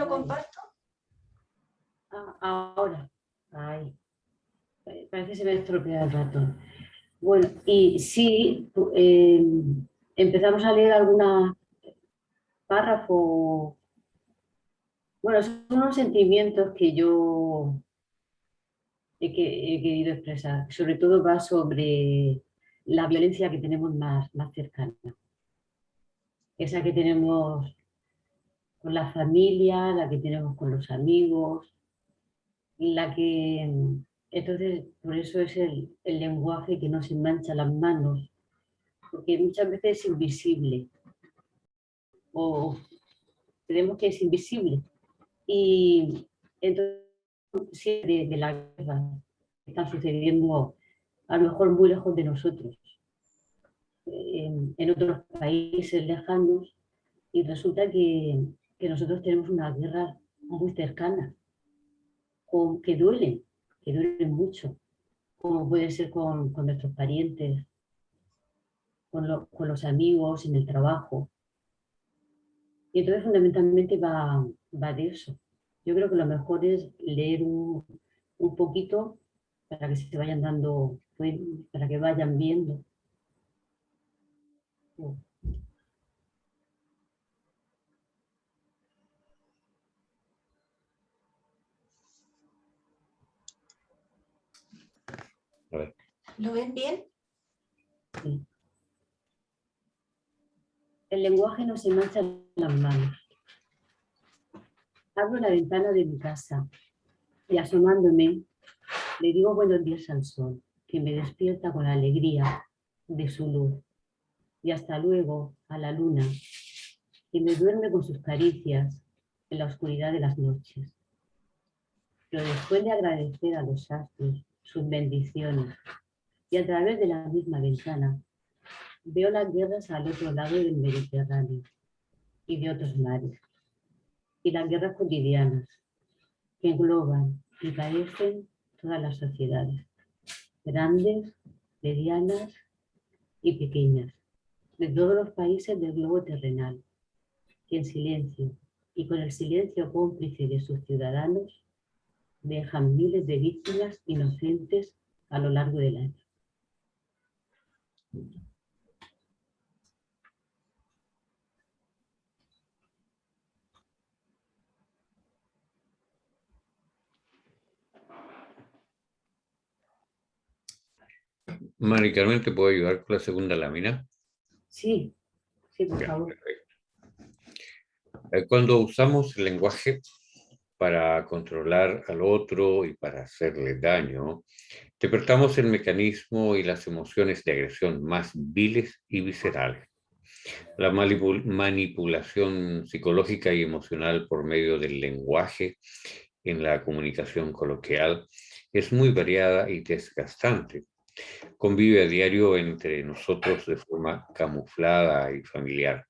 lo comparto? Ahora. Ay. Parece que se me estropea el ratón. Bueno, y sí, empezamos a leer algunos párrafos. Bueno, son unos sentimientos que yo he querido expresar. Sobre todo va sobre la violencia que tenemos más cercana. Esa que tenemos con la familia, la que tenemos con los amigos, la que... Entonces, por eso es el lenguaje que nos mancha las manos, porque muchas veces es invisible, o creemos que es invisible. Y entonces, sí, de la guerra que están sucediendo a lo mejor muy lejos de nosotros, en otros países lejanos, y resulta que nosotros tenemos una guerra muy cercana, que duelen mucho, como puede ser con nuestros parientes, con los amigos, en el trabajo. Y entonces fundamentalmente va de eso. Yo creo que lo mejor es leer un poquito para que se vayan dando, para que vayan viendo. ¿Lo ven bien? Sí. El lenguaje no se mancha las manos. Abro la ventana de mi casa y asomándome le digo buenos días al sol, que me despierta con la alegría de su luz. Y hasta luego a la luna, que me duerme con sus caricias en la oscuridad de las noches. Pero después de agradecer a los astros sus bendiciones y a través de la misma ventana, veo las guerras al otro lado del Mediterráneo y de otros mares, y las guerras cotidianas que engloban y padecen todas las sociedades, grandes, medianas y pequeñas, de todos los países del globo terrenal, que en silencio y con el silencio cómplice de sus ciudadanos dejan miles de víctimas inocentes a lo largo del año. Mari Carmen, ¿te puedo ayudar con la segunda lámina? Sí, sí, por favor. Perfecto. Cuando usamos el lenguaje para controlar al otro y para hacerle daño, despertamos el mecanismo y las emociones de agresión más viles y viscerales. La manipulación psicológica y emocional por medio del lenguaje en la comunicación coloquial es muy variada y desgastante. Convive a diario entre nosotros de forma camuflada y familiar,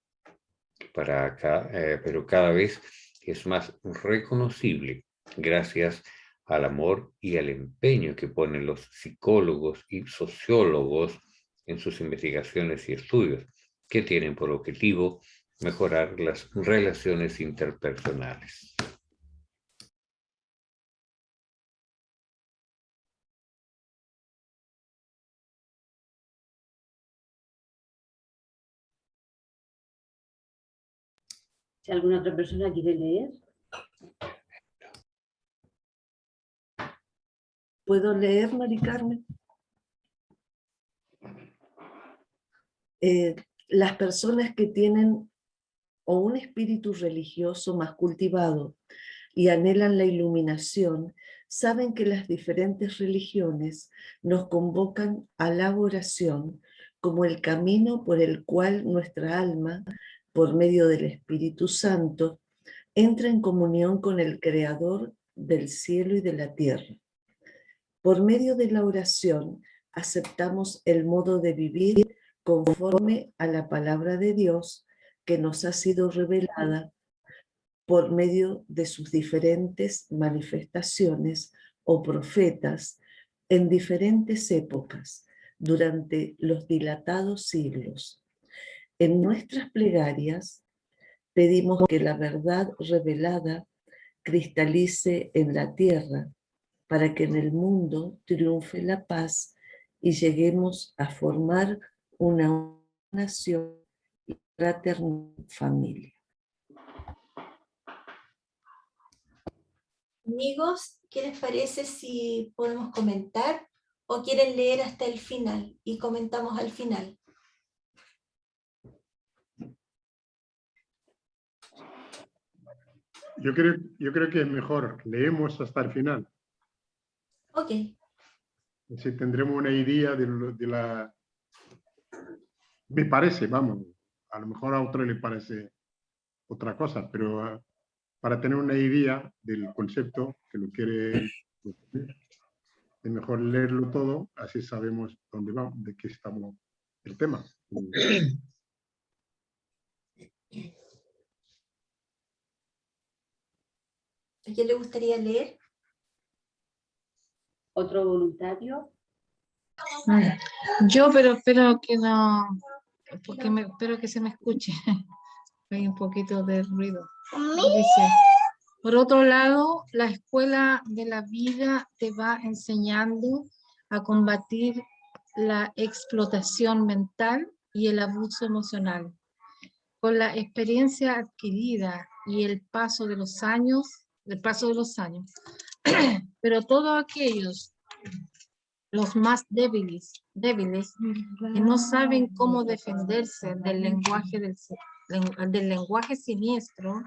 pero cada vez es más reconocible gracias al amor y al empeño que ponen los psicólogos y sociólogos en sus investigaciones y estudios, que tienen por objetivo mejorar las relaciones interpersonales. Si alguna otra persona quiere leer. ¿Puedo leer, Mari Carmen? Las personas que tienen o un espíritu religioso más cultivado y anhelan la iluminación, saben que las diferentes religiones nos convocan a la oración como el camino por el cual nuestra alma, por medio del Espíritu Santo, entra en comunión con el Creador del cielo y de la tierra. Por medio de la oración aceptamos el modo de vivir conforme a la palabra de Dios que nos ha sido revelada por medio de sus diferentes manifestaciones o profetas en diferentes épocas durante los dilatados siglos. En nuestras plegarias pedimos que la verdad revelada cristalice en la tierra, para que en el mundo triunfe la paz y lleguemos a formar una nación y fraterna familia. Amigos, ¿qué les parece si podemos comentar o quieren leer hasta el final y comentamos al final? Yo creo que es mejor, leemos hasta el final. Ok. Así tendremos una idea de la... Me parece, vamos, a lo mejor a otro le parece otra cosa, pero para tener una idea del concepto que lo quiere, es mejor leerlo todo, así sabemos dónde vamos, de qué estamos, el tema. ¿A quién le gustaría leer? ¿Otro voluntario? Yo, pero espero que no, porque espero que se me escuche. Hay un poquito de ruido. Dice, por otro lado, la escuela de la vida te va enseñando a combatir la explotación mental y el abuso emocional. Con la experiencia adquirida y el paso de los años, pero todos aquellos, los más débiles, que no saben cómo defenderse del lenguaje siniestro,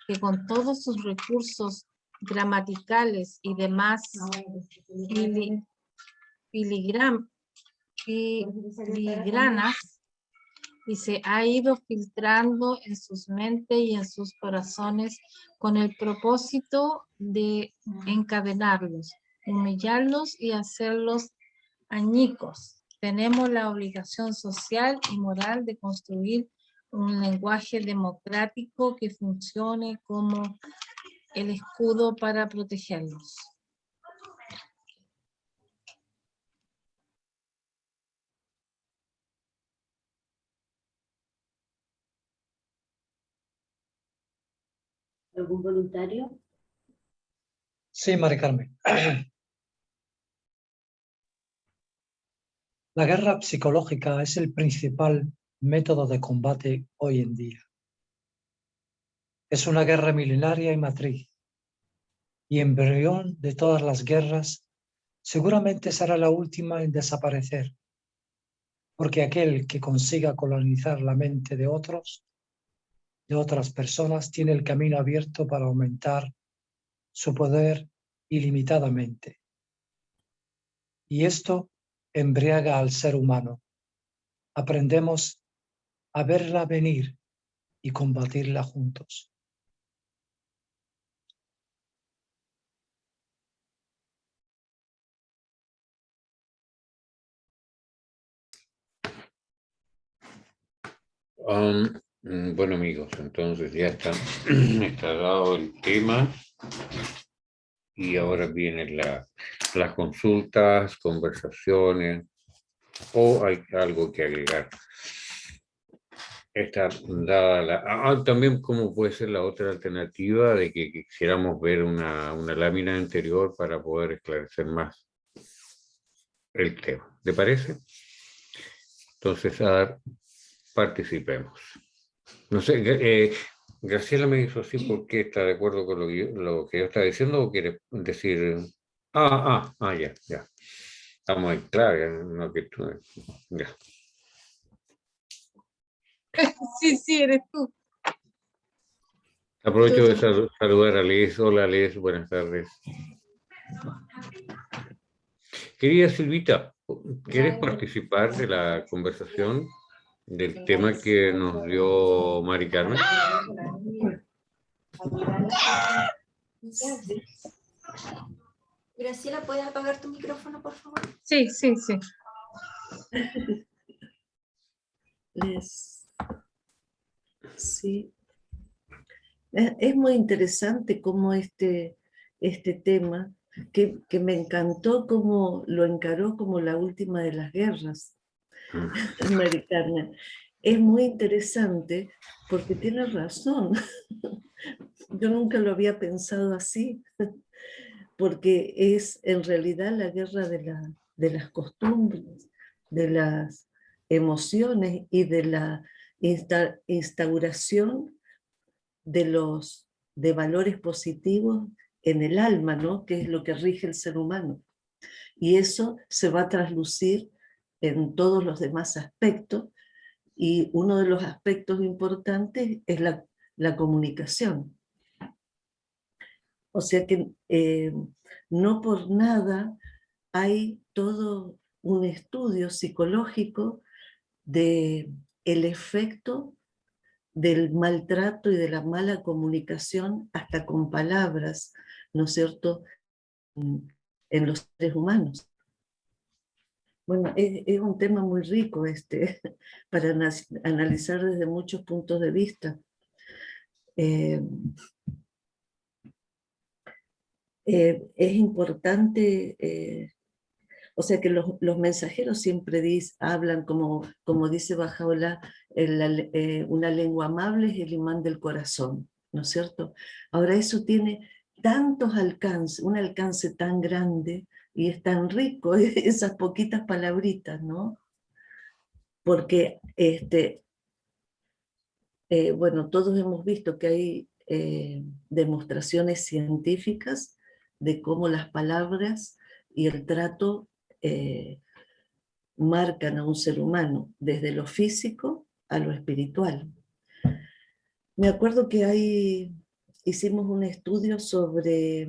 que con todos sus recursos gramaticales y demás filigranas, y se ha ido filtrando en sus mentes y en sus corazones con el propósito de encadenarlos, humillarlos y hacerlos añicos. Tenemos la obligación social y moral de construir un lenguaje democrático que funcione como el escudo para protegerlos. ¿Algún voluntario? Sí, Mari Carmen. La guerra psicológica es el principal método de combate hoy en día. Es una guerra milenaria y matriz, y embrión de todas las guerras, seguramente será la última en desaparecer, porque aquel que consiga colonizar la mente de otros, de otras personas, tiene el camino abierto para aumentar su poder ilimitadamente. Y esto embriaga al ser humano. Aprendemos a verla venir y combatirla juntos. Bueno, amigos, entonces ya está, está dado el tema y ahora vienen las consultas, conversaciones, o hay algo que agregar. Está dada también cómo puede ser la otra alternativa de que quisiéramos ver una lámina anterior para poder esclarecer más el tema. ¿Te parece? Entonces, participemos. No sé, Graciela me hizo así porque está de acuerdo con lo que yo estaba diciendo, o quiere decir... ya. Estamos en clave, no que tú... Ya. Sí, eres tú. Aprovecho de saludar a Liz. Hola, Liz, buenas tardes. Querida Silvita, ¿quieres participar de la conversación del tema que nos dio Mari Carmen? Graciela, ¿puedes apagar tu micrófono, por favor? Sí. Sí. Es muy interesante cómo este tema, que me encantó cómo lo encaró como la última de las guerras, Mari Carmen. es muy interesante porque tiene razón. Yo nunca lo había pensado así, porque es en realidad la guerra de las costumbres, de las emociones y de la instauración de valores positivos en el alma, ¿no? Que es lo que rige el ser humano. Y eso se va a traslucir en todos los demás aspectos, y uno de los aspectos importantes es la comunicación. O sea que no por nada hay todo un estudio psicológico de el efecto del maltrato y de la mala comunicación, hasta con palabras, ¿no es cierto?, en los seres humanos. Bueno, es un tema muy rico para analizar desde muchos puntos de vista. Es importante, o sea que los mensajeros siempre hablan, como dice Bajaola, una lengua amable es el imán del corazón, ¿no es cierto? Ahora eso tiene tantos alcances, un alcance tan grande, y es tan rico esas poquitas palabritas, ¿no? Porque, bueno, todos hemos visto que hay demostraciones científicas de cómo las palabras y el trato marcan a un ser humano, desde lo físico a lo espiritual. Me acuerdo que hicimos un estudio sobre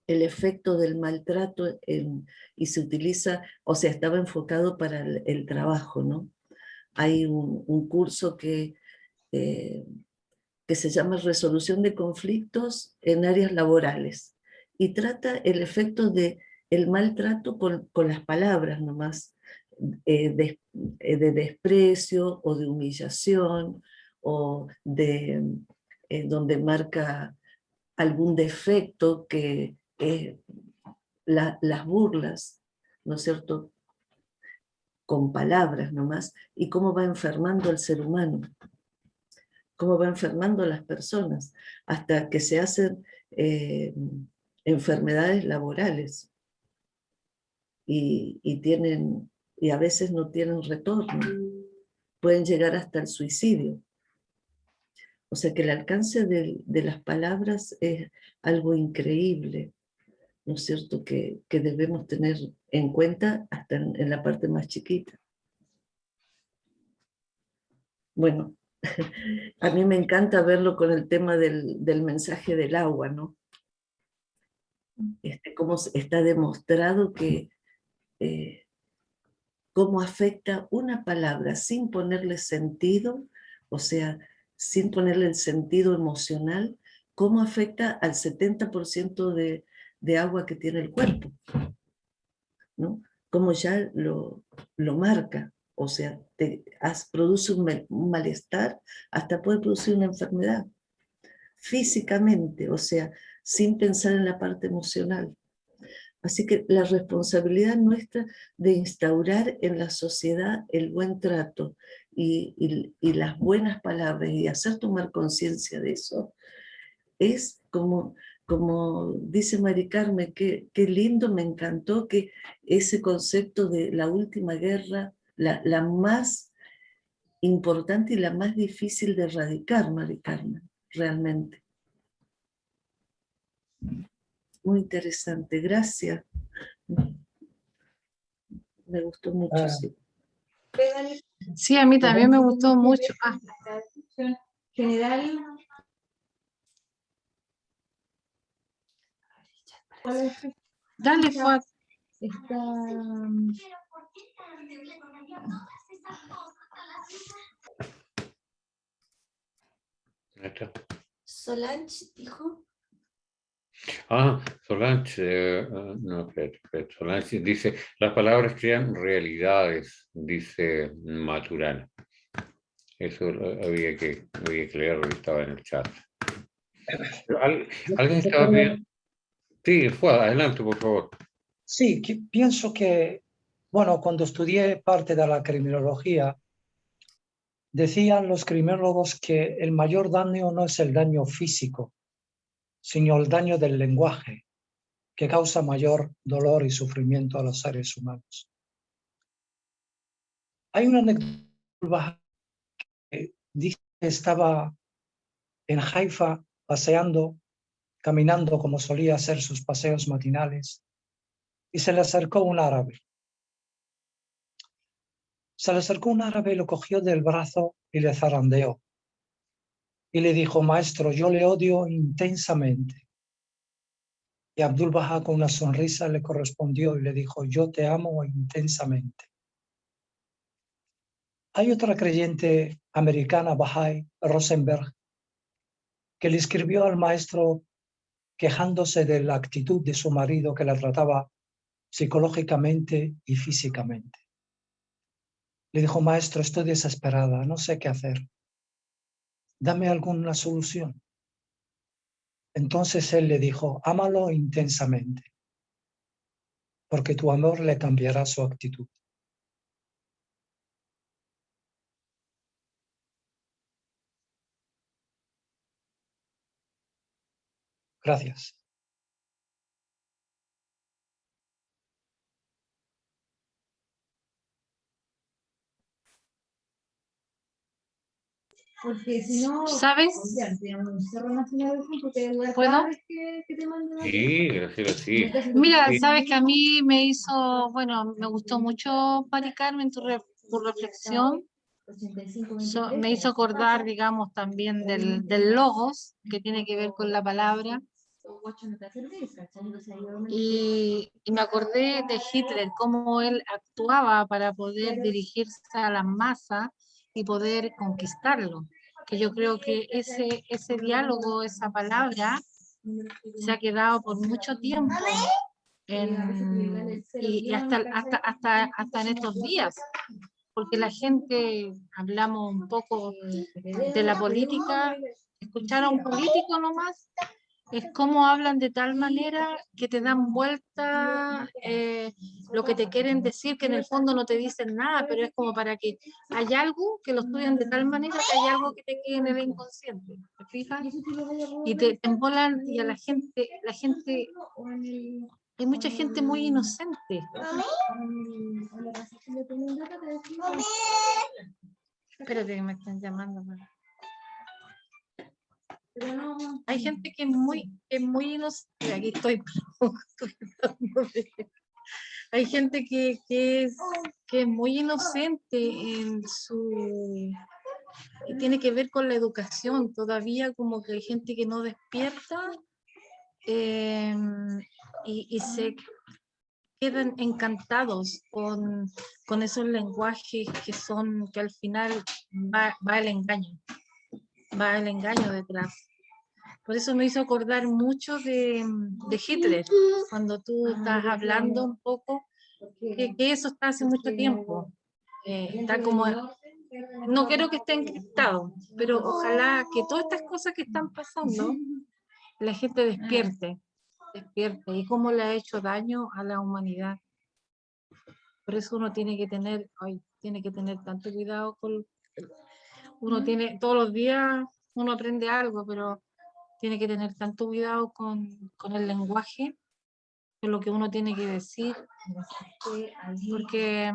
el efecto del maltrato y se utiliza, o sea, estaba enfocado para el trabajo, ¿no? Hay un curso que se llama Resolución de Conflictos en Áreas Laborales, y trata el efecto del maltrato con las palabras nomás, de desprecio o de humillación, o donde marca algún defecto que es las burlas, ¿no es cierto?, con palabras nomás, y cómo va enfermando al ser humano, cómo va enfermando a las personas, hasta que se hacen enfermedades laborales, y a veces no tienen retorno, pueden llegar hasta el suicidio. O sea que el alcance de las palabras es algo increíble, ¿no es cierto?, que debemos tener en cuenta hasta en la parte más chiquita. Bueno, a mí me encanta verlo con el tema del mensaje del agua, ¿no? Cómo está demostrado que cómo afecta una palabra sin ponerle sentido, o sea, sin ponerle el sentido emocional, cómo afecta al 70% de agua que tiene el cuerpo, ¿no? Cómo ya lo marca, o sea, produce un malestar, hasta puede producir una enfermedad, físicamente, o sea, sin pensar en la parte emocional. Así que la responsabilidad nuestra de instaurar en la sociedad el buen trato y las buenas palabras, y hacer tomar conciencia de eso, es como dice Mari Carmen, qué lindo, me encantó que ese concepto de la última guerra, la más importante y la más difícil de erradicar, Mari Carmen, realmente. Muy interesante, gracias. Me gustó mucho, sí. Sí, a mí también me gustó mucho. General. Dale, Fuad. Solange dijo. Solange, no, espérate, Solange dice, las palabras crean realidades, dice Maturana. Eso había que leerlo, estaba en el chat. ¿Alguien estaba bien? Sí, adelante, por favor. Sí, pienso que, bueno, cuando estudié parte de la criminología, Decían los criminólogos que el mayor daño no es el daño físico, sino el daño del lenguaje, que causa mayor dolor y sufrimiento a los seres humanos. Hay una anécdota que dice que estaba en Haifa paseando, caminando como solía hacer sus paseos matinales, y se le acercó un árabe. Se le acercó un árabe, lo cogió del brazo y le zarandeó. Y le dijo: maestro, yo le odio intensamente. Y Abdul Baha con una sonrisa le correspondió y le dijo: yo te amo intensamente. Hay otra creyente americana, Bahá'í, Rosenberg, que le escribió al maestro quejándose de la actitud de su marido, que la trataba psicológicamente y físicamente. Le dijo: maestro, estoy desesperada, no sé qué hacer. Dame alguna solución. Entonces él le dijo: ámalo intensamente, porque tu amor le cambiará su actitud. Gracias. Porque si no, ¿Sabes? ¿Puedo? Sí, Graciela, sí. Mira, Sí. sabes que a mí me hizo, bueno, me gustó mucho, Mari Carmen, tu reflexión. Me hizo acordar, digamos, también del logos, que tiene que ver con la palabra. Y me acordé de Hitler, cómo él actuaba para poder dirigirse a las masas y poder conquistarlo. Que yo creo que ese diálogo, esa palabra, se ha quedado por mucho tiempo y hasta en estos días, porque la gente, hablamos un poco de la política, escuchar a un político nomás, es como hablan de tal manera que te dan vuelta lo que te quieren decir, que en el fondo no te dicen nada, pero es como para que hay algo que lo estudian de tal manera que hay algo que te quede en el inconsciente, ¿te fijas? Y te embolan, y a la gente, hay mucha gente muy inocente. Espérate que me están llamando. Hay gente que es muy inocente. Aquí estoy. Hay gente que es muy inocente en su... Y tiene que ver con la educación. Todavía como que hay gente que no despierta y se quedan encantados con esos lenguajes que al final va el engaño detrás. Por eso me hizo acordar mucho de Hitler, cuando tú estás hablando un poco, que eso está hace mucho tiempo. Está como, no quiero que esté encriptado, pero ojalá que todas estas cosas que están pasando, la gente despierte, y cómo le ha hecho daño a la humanidad. Por eso uno tiene que tener tanto cuidado con... Uno tiene, todos los días uno aprende algo, pero tiene que tener tanto cuidado con el lenguaje, con lo que uno tiene que decir, porque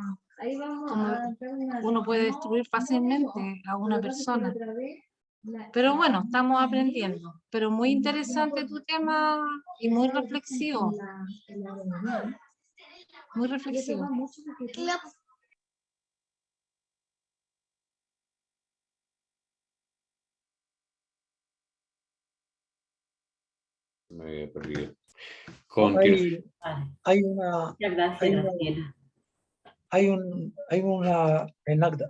uno puede destruir fácilmente a una persona. Pero bueno, estamos aprendiendo. Pero muy interesante tu tema y muy reflexivo. Muy reflexivo. Me había perdido. Continúa. Hay una... Muchas gracias, Graciela. Hay una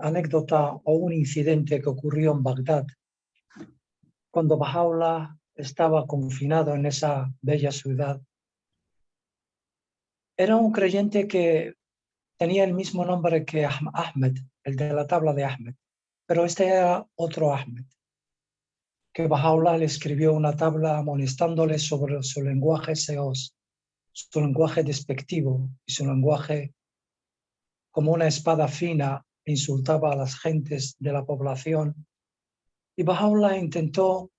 anécdota o un incidente que ocurrió en Bagdad cuando Bahá'u'lláh estaba confinado en esa bella ciudad. Era un creyente que tenía el mismo nombre que Ahmed, el de la tabla de Ahmed, pero este era otro Ahmed, que Bahá'u'lláh le escribió una tabla amonestándole sobre su lenguaje seos, su lenguaje despectivo y su lenguaje como una espada fina insultaba a las gentes de la población, y Baha'u'lláh intentó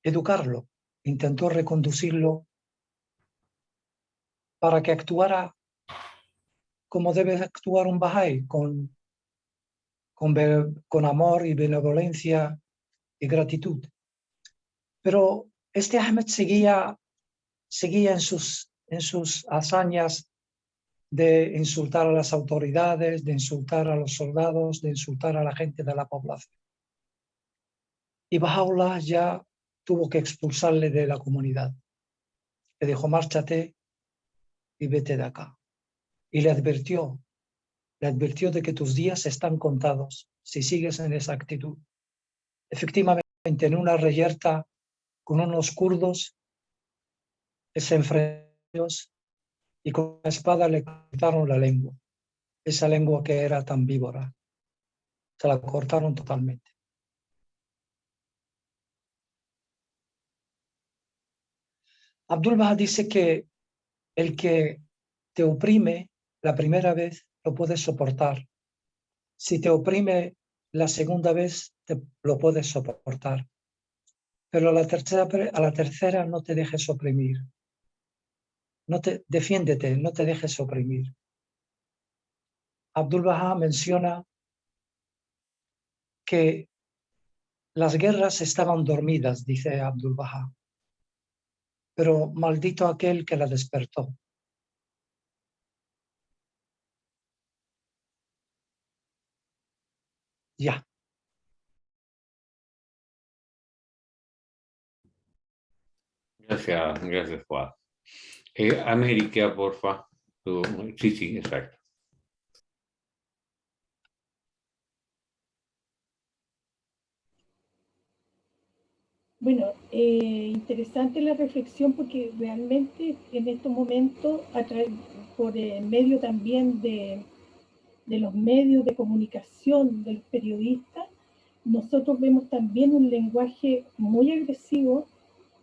educarlo, intentó reconducirlo para que actuara como debe actuar un Bahá'í, con amor y benevolencia y gratitud. Pero este Ahmed seguía en sus hazañas de insultar a las autoridades, de insultar a los soldados, de insultar a la gente de la población. Y Baha'u'lláh ya tuvo que expulsarle de la comunidad. Le dijo, márchate y vete de acá. Y le advirtió de que tus días están contados si sigues en esa actitud. Efectivamente, en una reyerta con unos kurdos, se enfrentó y con la espada le cortaron la lengua. Esa lengua que era tan víbora. Se la cortaron totalmente. Abdul-Bahá dice que el que te oprime la primera vez lo puedes soportar. Si te oprime la segunda vez, lo puedes soportar. Pero a la tercera no te dejes oprimir. Defiéndete, no te dejes oprimir. Abdul-Bahá menciona que las guerras estaban dormidas, dice Abdul-Bahá, pero maldito aquel que la despertó. Ya. Gracias, Juan. América, porfa. Sí, exacto. Bueno, interesante la reflexión porque realmente en estos momentos, por medio también de los medios de comunicación, de los periodistas, nosotros vemos también un lenguaje muy agresivo,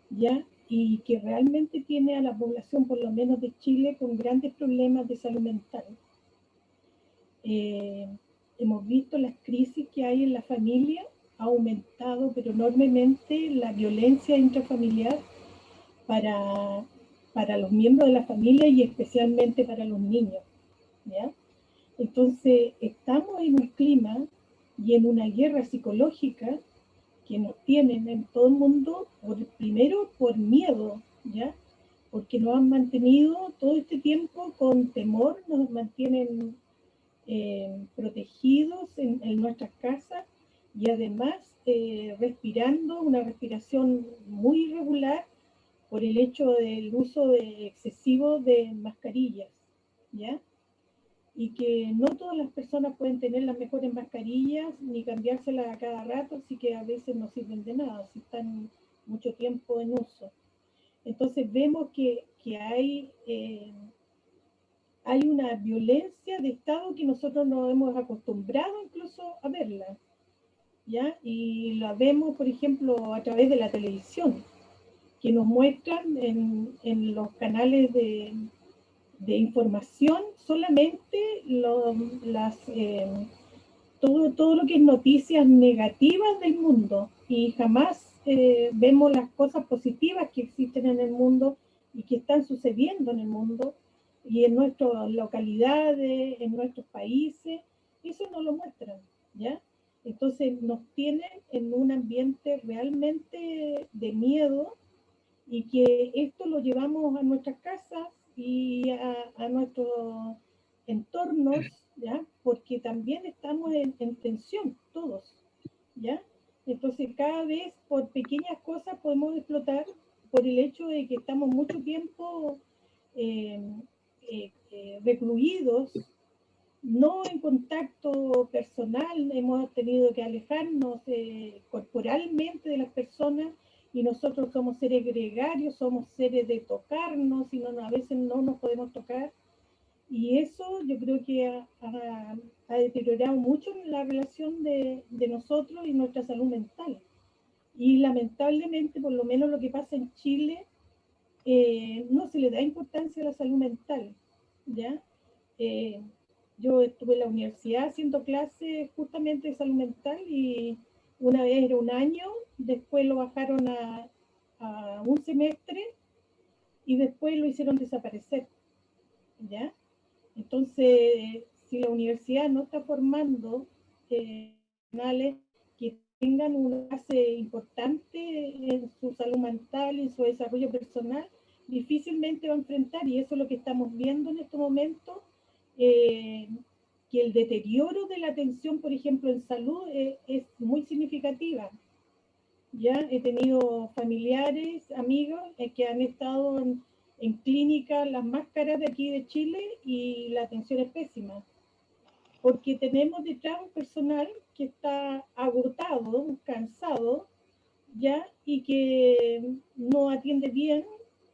¿ya? Y que realmente tiene a la población, por lo menos de Chile, con grandes problemas de salud mental. Hemos visto las crisis que hay en la familia, ha aumentado pero enormemente la violencia intrafamiliar para los miembros de la familia y especialmente para los niños, ¿ya? Entonces, estamos en un clima y en una guerra psicológica que nos tienen en todo el mundo, primero por miedo, ¿ya? Porque nos han mantenido todo este tiempo con temor, nos mantienen protegidos en nuestras casas y además respirando una respiración muy irregular por el hecho del uso excesivo de mascarillas, ¿ya? Y que no todas las personas pueden tener las mejores mascarillas ni cambiárselas a cada rato, así que a veces no sirven de nada si están mucho tiempo en uso. Entonces vemos que hay una violencia de Estado que nosotros nos hemos acostumbrado incluso a verla, ¿ya? Y la vemos, por ejemplo, a través de la televisión, que nos muestran en los canales de información solamente todo lo que es noticias negativas del mundo y jamás vemos las cosas positivas que existen en el mundo y que están sucediendo en el mundo y en nuestras localidades, en nuestros países, eso no lo muestran, ¿ya? Entonces nos tienen en un ambiente realmente de miedo y que esto lo llevamos a nuestras casas y a nuestros entornos, ¿ya? Porque también estamos en tensión todos, ¿ya? Entonces cada vez por pequeñas cosas podemos explotar por el hecho de que estamos mucho tiempo recluidos, no en contacto personal, hemos tenido que alejarnos corporalmente de las personas y nosotros somos seres gregarios, somos seres de tocarnos y a veces no nos podemos tocar. Y eso yo creo que ha deteriorado mucho la relación de nosotros y nuestra salud mental. Y lamentablemente, por lo menos lo que pasa en Chile, no se le da importancia a la salud mental, ¿ya? Yo estuve en la universidad haciendo clases justamente de salud mental y una vez era un año, después lo bajaron a un semestre y después lo hicieron desaparecer, ¿ya? Entonces, si la universidad no está formando profesionales que tengan una base importante en su salud mental y en su desarrollo personal, difícilmente va a enfrentar, y eso es lo que estamos viendo en este momento, que el deterioro de la atención, por ejemplo, en salud es muy significativa. Ya he tenido familiares, amigos que han estado en clínicas las más caras de aquí de Chile y la atención es pésima. Porque tenemos detrás un personal que está agotado, cansado, ya, y que no atiende bien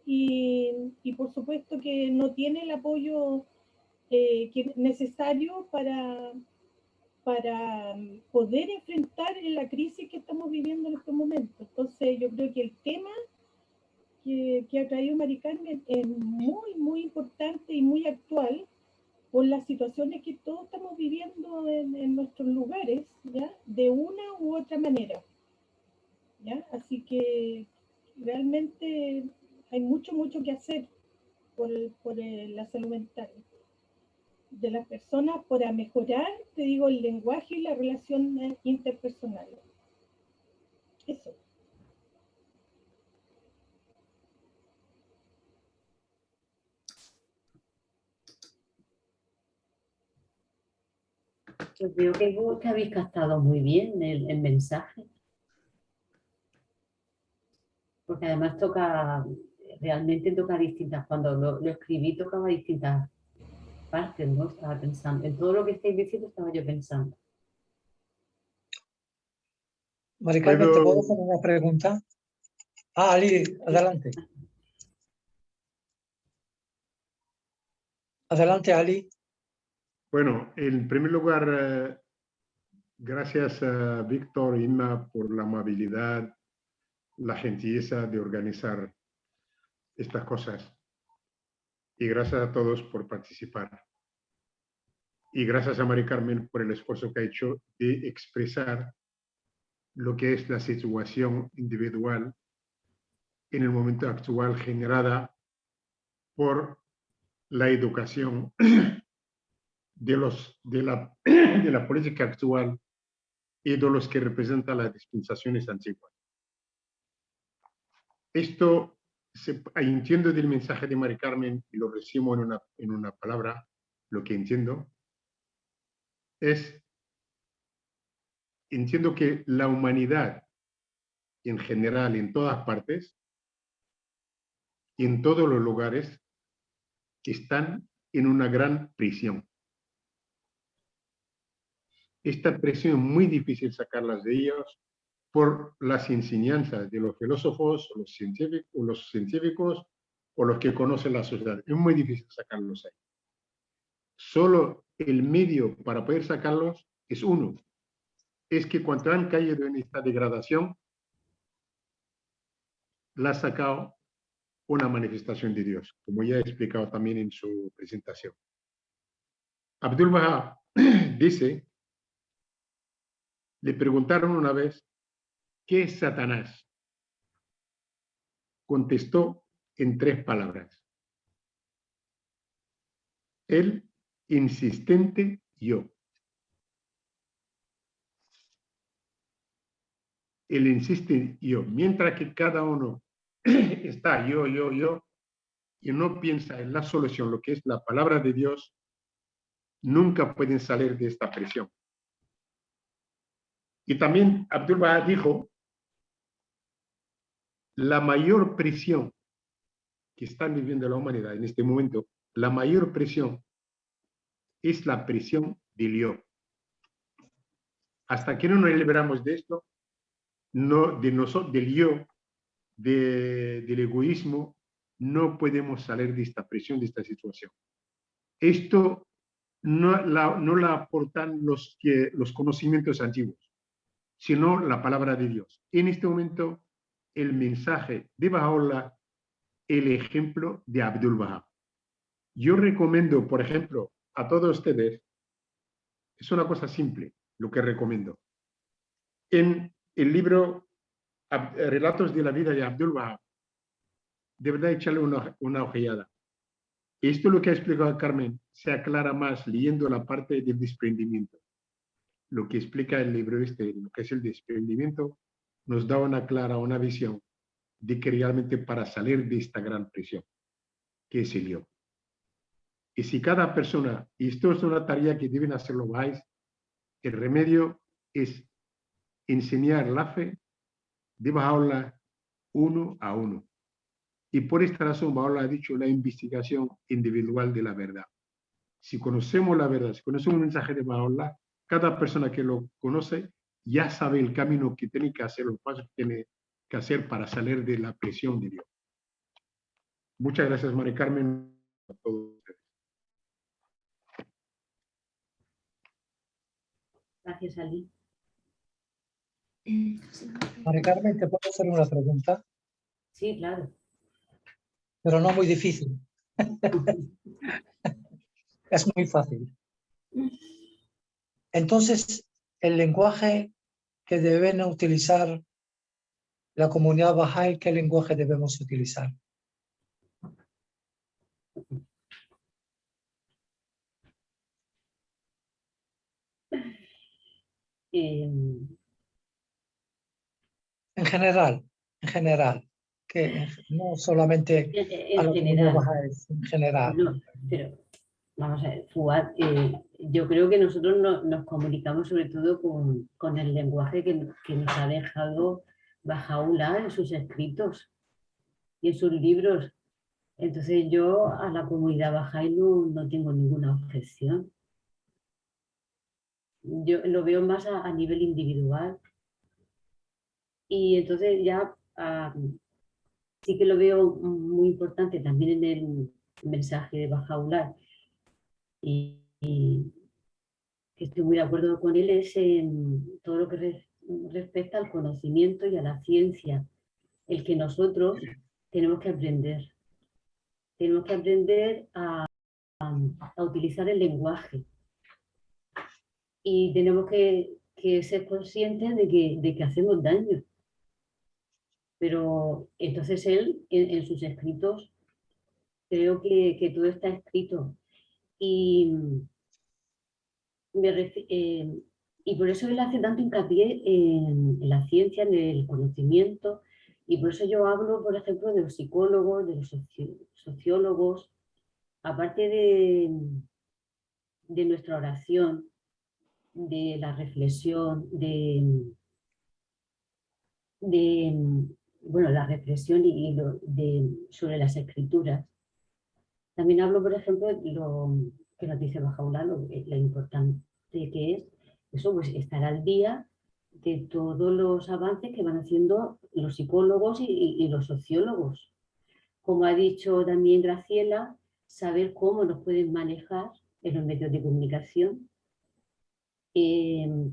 y por supuesto que no tiene el apoyo necesario para poder enfrentar la crisis que estamos viviendo en estos momentos. Entonces yo creo que el tema que ha traído Mari Carmen es muy, muy importante y muy actual por las situaciones que todos estamos viviendo en nuestros lugares, ¿ya? De una u otra manera, ¿ya? Así que realmente hay mucho, mucho que hacer por la salud mental de las personas para mejorar, te digo, el lenguaje y la relación interpersonal. Eso. Pues veo que habéis captado muy bien el mensaje. Porque además realmente toca distintas, cuando lo escribí tocaba distintas partes, ¿no? Estaba pensando, en todo lo que estáis diciendo estaba yo pensando. Mari Carmen, ¿te puedo hacer una pregunta? Ali, adelante. Adelante, Ali. Bueno, en primer lugar, gracias a Víctor y Inma por la amabilidad, la gentileza de organizar estas cosas. Y gracias a todos por participar. Y gracias a Mari Carmen por el esfuerzo que ha hecho de expresar lo que es la situación individual en el momento actual generada por la educación de la política actual y de los que representan las dispensaciones antiguas. Esto entiendo del mensaje de Mari Carmen y lo resumo en una palabra. Lo que entiendo entiendo que la humanidad en general, en todas partes y en todos los lugares, están en una gran prisión. Esta presión es muy difícil sacarlas de ellos por las enseñanzas de los filósofos, los científicos o los que conocen la sociedad. Es muy difícil sacarlos ahí. Solo el medio para poder sacarlos es uno. Es que cuando han caído en esta degradación, la ha sacado una manifestación de Dios, como ya he explicado también en su presentación. Abdul-Bahá dice, le preguntaron una vez, ¿qué es Satanás? Contestó en 3 palabras. El insistente yo. El insistente yo. Mientras que cada uno está yo, y no piensa en la solución, lo que es la palabra de Dios, nunca pueden salir de esta presión. Y también Abdul-Bahá dijo, la mayor presión que está viviendo la humanidad en este momento, la mayor presión es la presión del yo. Hasta que no nos liberamos de esto, del yo, del egoísmo, no podemos salir de esta presión, de esta situación. Esto no la aportan los conocimientos antiguos, sino la palabra de Dios. En este momento, el mensaje de Baha'u'lláh, el ejemplo de Abdul-Bahá. Yo recomiendo, por ejemplo, a todos ustedes Es una cosa simple, lo que recomiendo. En el libro Relatos de la vida de Abdul Wahab, de verdad echarle una ojeada. Esto lo que ha explicado Carmen se aclara más leyendo la parte del desprendimiento. Lo que explica el libro lo que es el desprendimiento, nos da una visión de que realmente para salir de esta gran prisión, que es el yo. Y si cada persona, y esto es una tarea que deben hacer los baha'ís, el remedio es enseñar la fe de Baha'u'lláh uno a uno. Y por esta razón Baha'u'lláh ha dicho la investigación individual de la verdad. Si conocemos la verdad, si conocemos un mensaje de Baha'u'lláh, cada persona que lo conoce ya sabe el camino que tiene que hacer, los pasos que tiene que hacer para salir de la prisión de Dios. Muchas gracias, María Carmen, a todos ustedes. Gracias, Ali. María Carmen, ¿te puedo hacer una pregunta? Sí, claro. Pero no muy difícil. Es muy fácil. Entonces, el lenguaje que deben utilizar la comunidad Bahá'í, ¿qué lenguaje debemos utilizar? En general, que no solamente a la comunidad Bahá'í, en general. No, pero vamos a ver, Fuad, yo creo que nosotros nos comunicamos sobre todo con el lenguaje que nos ha dejado Baha'u'lláh en sus escritos y en sus libros. Entonces yo a la comunidad Bahá'í no tengo ninguna objeción. Yo lo veo más a nivel individual. Y entonces ya sí que lo veo muy importante también en el mensaje de Baha'u'lláh. Y que estoy muy de acuerdo con él es en todo lo que respecta al conocimiento y a la ciencia, el que nosotros tenemos que aprender. Tenemos que aprender a utilizar el lenguaje y tenemos que ser conscientes de que hacemos daño. Pero entonces él, en sus escritos, creo que todo está escrito. Y por eso él hace tanto hincapié en la ciencia, en el conocimiento, y por eso yo hablo, por ejemplo, de los psicólogos, de los sociólogos, aparte de nuestra oración, de la reflexión, bueno, la reflexión sobre las escrituras. También hablo, por ejemplo, de lo que nos dice Baha'u'lláh, lo importante que es eso, pues estar al día de todos los avances que van haciendo los psicólogos y los sociólogos. Como ha dicho también Graciela, saber cómo nos pueden manejar en los medios de comunicación.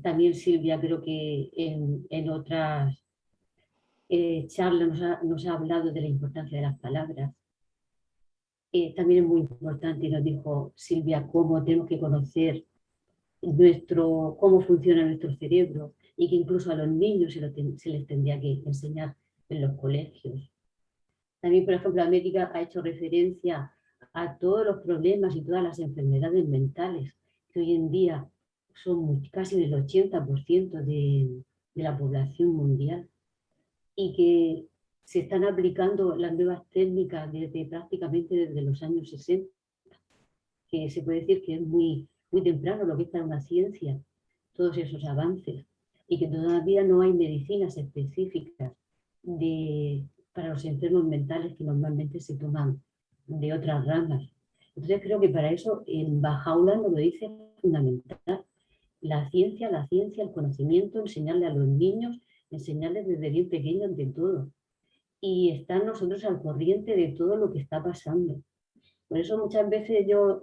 También Silvia, creo que en otras charlas nos ha hablado de la importancia de las palabras. También es muy importante, nos dijo Silvia, cómo tenemos que conocer cómo funciona nuestro cerebro y que incluso a los niños se les tendría que enseñar en los colegios. También, por ejemplo, América ha hecho referencia a todos los problemas y todas las enfermedades mentales que hoy en día son casi del 80% de la población mundial y que se están aplicando las nuevas técnicas prácticamente desde los años 60, que se puede decir que es muy temprano lo que está en una ciencia, todos esos avances, y que todavía no hay medicinas específicas para los enfermos mentales que normalmente se toman de otras ramas. Entonces creo que para eso en Baha'u'lláh nos lo dice fundamental. La ciencia, el conocimiento, enseñarle a los niños, enseñarles desde bien pequeños de todo. Y estar nosotros al corriente de todo lo que está pasando. Por eso muchas veces yo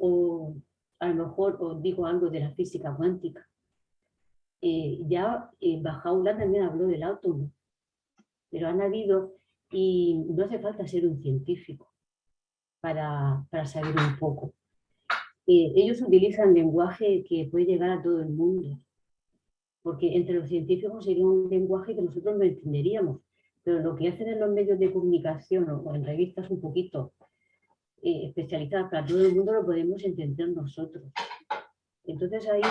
a lo mejor os digo algo de la física cuántica. Baha'u'lláh también habló del átomo, pero han habido, y no hace falta ser un científico para saber un poco. ellos utilizan lenguaje que puede llegar a todo el mundo, porque entre los científicos sería un lenguaje que nosotros no entenderíamos, pero lo que hacen en los medios de comunicación o en revistas un poquito especializadas para todo el mundo lo podemos entender nosotros. Entonces ahí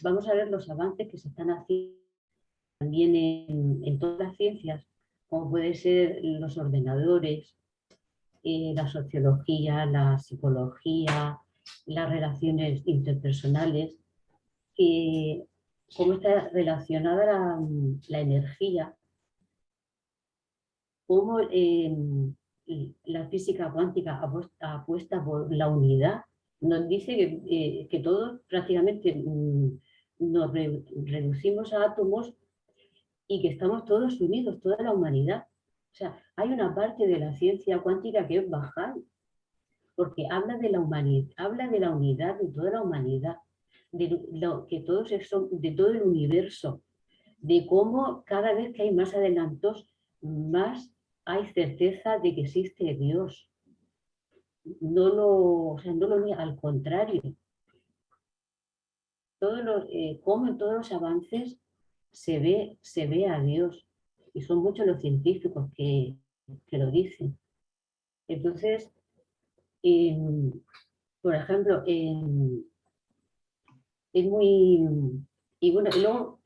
vamos a ver los avances que se están haciendo también en todas las ciencias, como puede ser los ordenadores, la sociología, la psicología, las relaciones interpersonales, cómo está relacionada la energía, cómo la física cuántica apuesta por la unidad. Nos dice que todos prácticamente nos reducimos a átomos y que estamos todos unidos, toda la humanidad. O sea, hay una parte de la ciencia cuántica que es bajal, porque habla de la humanidad, habla de la unidad de toda la humanidad, que todos son, de todo el universo, de cómo cada vez que hay más adelantos, más hay certeza de que existe Dios. No lo niega, al contrario. Como en todos los avances se ve a Dios. Y son muchos los científicos que lo dicen. Entonces, por ejemplo, es muy... Y bueno, luego,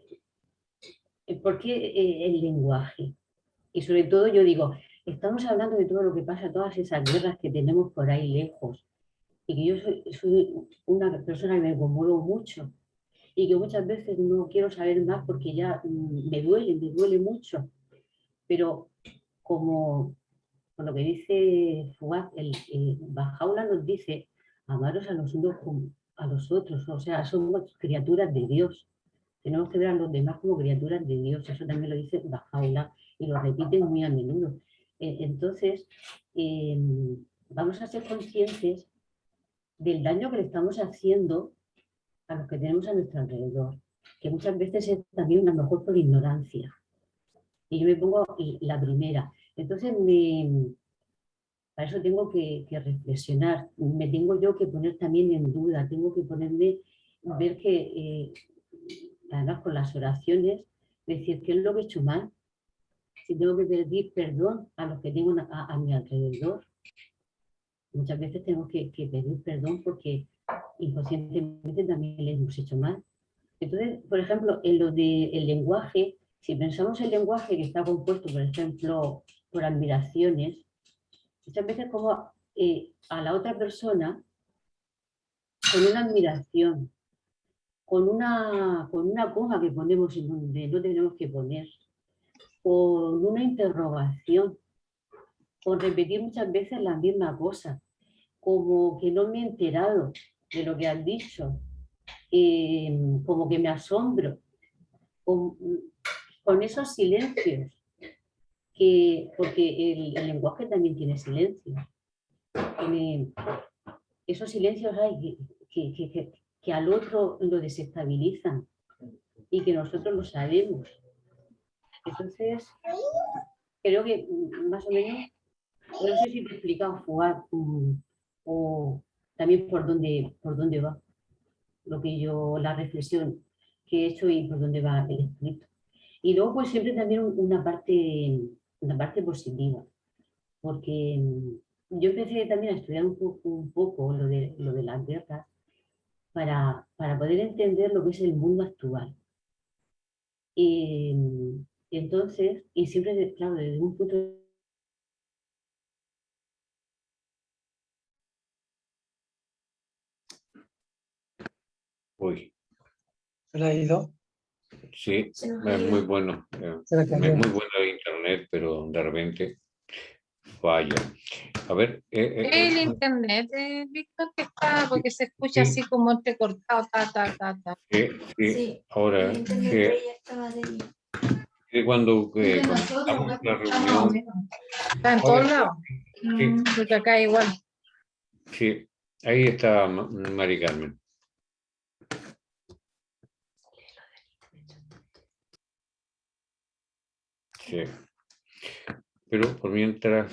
¿por qué el lenguaje? Y sobre todo yo digo, estamos hablando de todo lo que pasa, todas esas guerras que tenemos por ahí lejos. Y que yo soy una persona que me conmuevo mucho. Y que muchas veces no quiero saber más porque ya me duele mucho. Pero como por lo que dice Fuad, Bajaula nos dice, amaros a los unos como a los otros, o sea, somos criaturas de Dios. Tenemos que ver a los demás como criaturas de Dios, eso también lo dice Bajaula y lo repiten muy a menudo. Entonces, vamos a ser conscientes del daño que le estamos haciendo a los que tenemos a nuestro alrededor, que muchas veces es también a lo mejor por ignorancia. Y yo me pongo la primera. Entonces, para eso tengo que reflexionar, me tengo yo que poner también en duda, tengo que ponerme, ver que, además con las oraciones, decir qué es lo que he hecho mal, si tengo que pedir perdón a los que tengo a mi alrededor. Muchas veces tengo que pedir perdón porque inconscientemente también le hemos hecho mal. Entonces, por ejemplo, en lo del lenguaje, si pensamos el lenguaje que está compuesto, por ejemplo, por admiraciones, muchas veces como a la otra persona con una admiración, con una coma que ponemos en donde no tenemos que poner, con una interrogación, con repetir muchas veces la misma cosa, como que no me he enterado de lo que has dicho, como que me asombro, con esos silencios, porque el lenguaje también tiene silencio. Esos silencios hay que al otro lo desestabilizan y que nosotros lo sabemos. Entonces, creo que más o menos, no sé si te he explicado, Fuad, o también por dónde va lo que yo, la reflexión que he hecho y por dónde va el escrito. Y luego, pues siempre también una parte positiva, porque yo empecé también a estudiar un poco lo de las guerras para poder entender lo que es el mundo actual. Y entonces, y siempre, claro, desde un punto de vista. Uy, ¿Se le ha ido? sí, Se nos es ha muy ido. bueno. Se le Es cayó. muy bueno el internet, pero de repente falla. A ver, El internet, Víctor, que está, porque se escucha sí. así como entrecortado, ta. sí, Sí, ahora, el internet de ella estaba de ella. cuando comenzamos la reunión, Está en ahora todos lados. sí, Porque acá igual. sí, ahí está Mari Carmen. Sí. Pero por mientras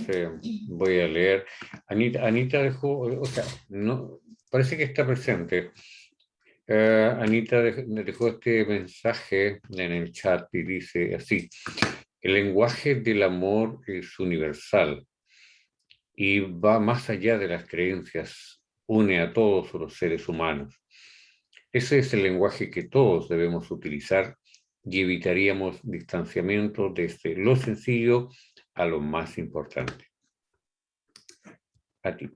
voy a leer. Anita dejó, o sea, no, parece que está presente. Anita dejó este mensaje en el chat y dice así: el lenguaje del amor es universal y va más allá de las creencias, une a todos los seres humanos. Ese es el lenguaje que todos debemos utilizar y evitaríamos distanciamiento desde lo sencillo a lo más importante. A ti.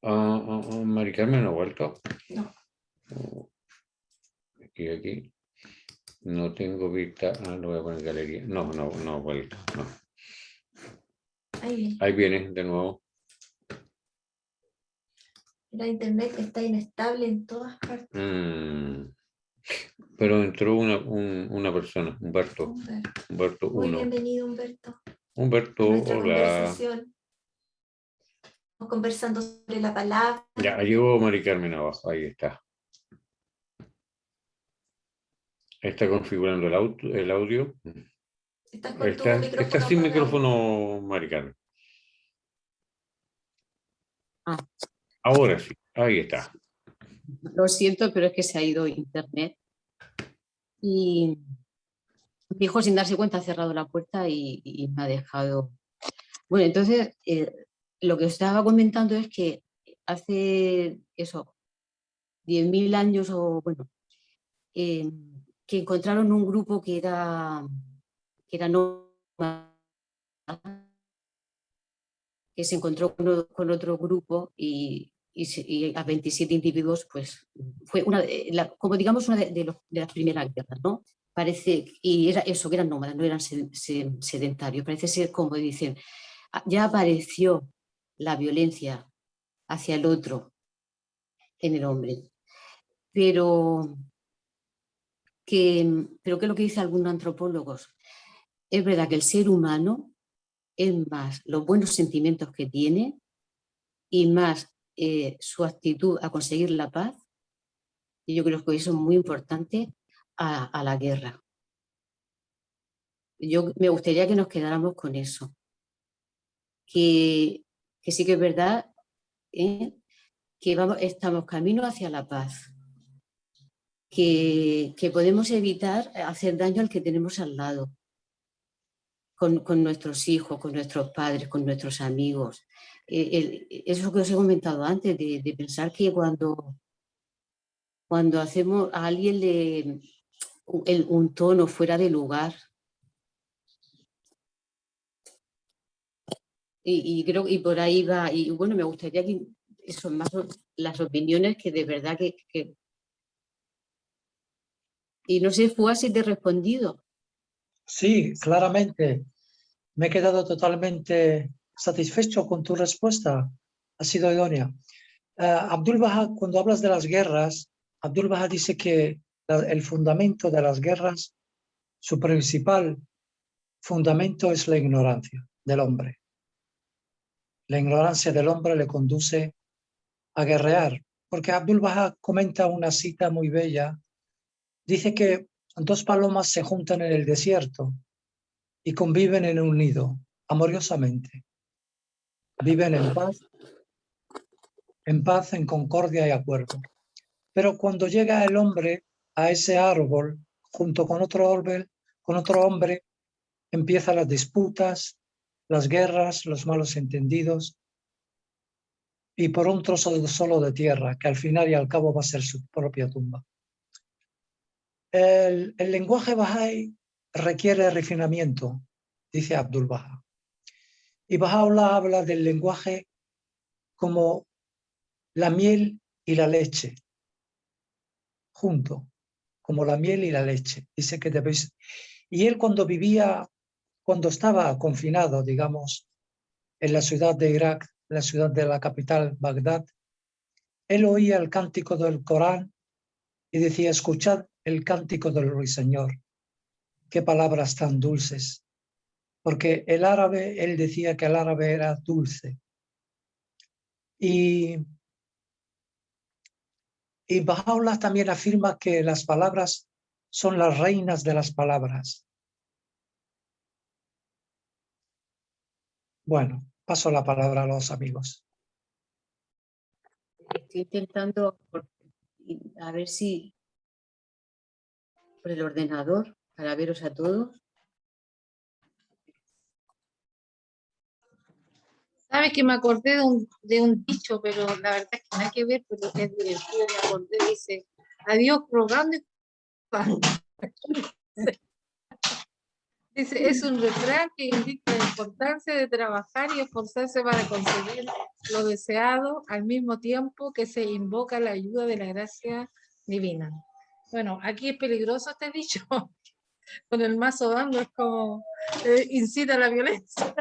Mari Carmen, ¿no ha vuelto? No. Aquí. No tengo vista. Lo voy a poner en galería. No ha vuelto. No. Ahí viene de nuevo. La internet está inestable en todas partes. Pero entró una persona, Humberto. Humberto Muy 1. bienvenido, Humberto. Humberto, Nuestra hola. conversación. Estamos conversando sobre la palabra. Ya, llegó Mari Carmen abajo, ahí está. Está configurando el audio. Estás con tu micrófono está sin apagado. micrófono, Mari Carmen. Ah. Ahora sí, ahí está. Lo siento, pero es que se ha ido internet. Y mi hijo, sin darse cuenta, ha cerrado la puerta y me ha dejado. Bueno, entonces, lo que os estaba comentando es que hace eso, 10.000 años o bueno, que encontraron un grupo que era nómada, que se encontró con otro grupo y a 27 individuos, pues fue como digamos una de las primeras guerras, ¿no? Parece, y era eso, que eran nómadas, no eran sedentarios. Parece ser, como dicen, ya apareció la violencia hacia el otro en el hombre. Pero que es lo que dicen algunos antropólogos. Es verdad que el ser humano es más los buenos sentimientos que tiene y más su actitud a conseguir la paz. Y yo creo que eso es muy importante a la guerra. Yo me gustaría que nos quedáramos con eso. Que sí que es verdad que estamos camino hacia la paz. Que podemos evitar hacer daño al que tenemos al lado. Con nuestros hijos, con nuestros padres, con nuestros amigos. Eso que os he comentado antes, de pensar que cuando hacemos a alguien un tono fuera de lugar, y creo que por ahí va, y bueno, me gustaría que son más las opiniones que de verdad que... Y no sé, Fuad, si te he respondido. Sí, claramente. Me he quedado totalmente satisfecho con tu respuesta. Ha sido idónea. Abdul Baha, cuando hablas de las guerras, Abdul Baha dice que el fundamento de las guerras, su principal fundamento es la ignorancia del hombre. La ignorancia del hombre le conduce a guerrear. Porque Abdul Baha comenta una cita muy bella. Dice que dos palomas se juntan en el desierto y conviven en un nido, amorosamente. Viven en paz, en concordia y acuerdo. Pero cuando llega el hombre a ese árbol, junto con otro hombre, empiezan las disputas, las guerras, los malos entendidos, y por un trozo solo de tierra, que al final y al cabo va a ser su propia tumba. El lenguaje Bahá'í requiere refinamiento, dice Abdul Baha. Y Baha'u'lláh habla del lenguaje como la miel y la leche, junto, como la miel y la leche. Dice que debéis... Y él cuando estaba confinado, digamos, en la ciudad de Irak, la ciudad de la capital, Bagdad, él oía el cántico del Corán y decía: escuchad el cántico del Ruiseñor, qué palabras tan dulces. Porque el árabe, él decía que el árabe era dulce. Y Baha'u'lláh también afirma que las palabras son las reinas de las palabras. Bueno, paso la palabra a los amigos. Estoy intentando a ver si por el ordenador para veros a todos. Sabes que me acordé de un dicho, pero la verdad es que nada que ver, pero es divertido, me acordé, dice, adiós rogando y jugando. Dice, es un refrán que indica la importancia de trabajar y esforzarse para conseguir lo deseado al mismo tiempo que se invoca la ayuda de la gracia divina. Bueno, aquí es peligroso este dicho, con el mazo dando es como incita a la violencia.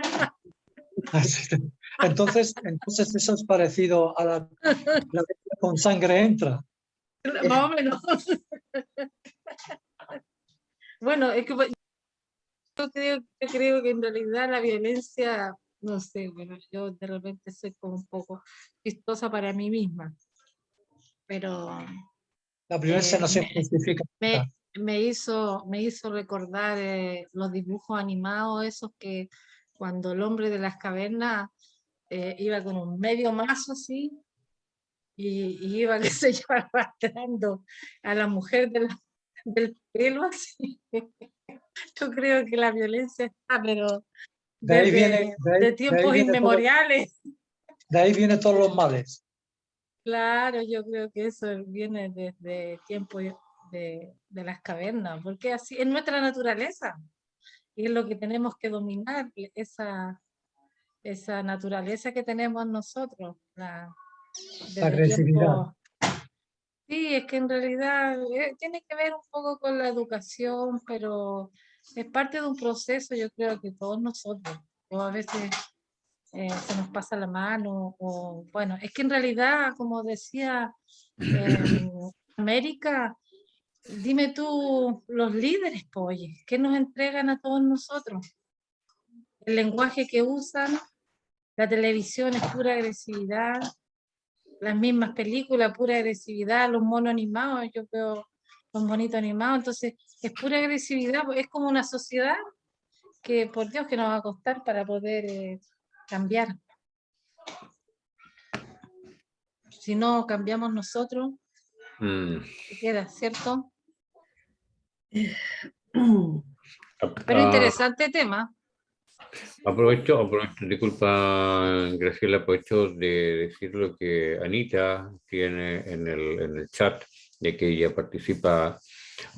Entonces eso es parecido a la con sangre entra. Más o menos. Bueno, es que yo creo que en realidad la violencia, no sé, bueno, yo de repente soy como un poco chistosa para mí misma, pero La violencia no se justifica. me hizo recordar los dibujos animados esos que cuando el hombre de las cavernas iba con un medio mazo así y iba, qué sé yo, arrastrando a la mujer del pelo así. Yo creo que la violencia está, pero de tiempos inmemoriales. De ahí vienen todos los males. Claro, yo creo que eso viene desde tiempos de las cavernas, porque así es nuestra naturaleza y es lo que tenemos que dominar, esa naturaleza que tenemos nosotros, La agresividad. Sí, es que en realidad tiene que ver un poco con la educación, pero es parte de un proceso, yo creo que todos nosotros, o a veces se nos pasa la mano, o bueno, es que en realidad, como decía América, dime tú, los líderes, pues, oye, ¿qué nos entregan a todos nosotros? El lenguaje que usan, la televisión es pura agresividad, las mismas películas, pura agresividad, los monos animados, yo veo los monitos animados, entonces es pura agresividad, es como una sociedad que por Dios que nos va a costar para poder cambiar. Si no cambiamos nosotros, ¿qué queda, cierto? Pero interesante tema. Aprovecho, disculpa Graciela, aprovecho de decir lo que Anita tiene en el chat, de que ella participa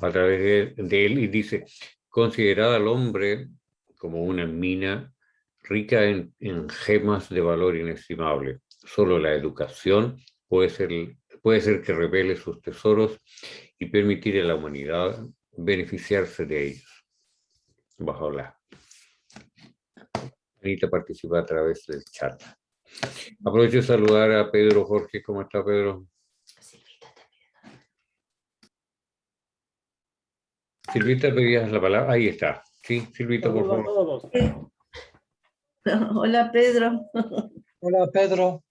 a través de él y dice, considerada al hombre como una mina rica en gemas de valor inestimable. Solo la educación puede ser que revele sus tesoros y permitir a la humanidad beneficiarse de ellos. Bajo la Anita participa a través del chat. Aprovecho de saludar a Pedro Jorge. ¿Cómo está, Pedro? Silvita, pedías la palabra. Ahí está. Sí, Silvita, por favor. Hola, Pedro. Hola, Pedro.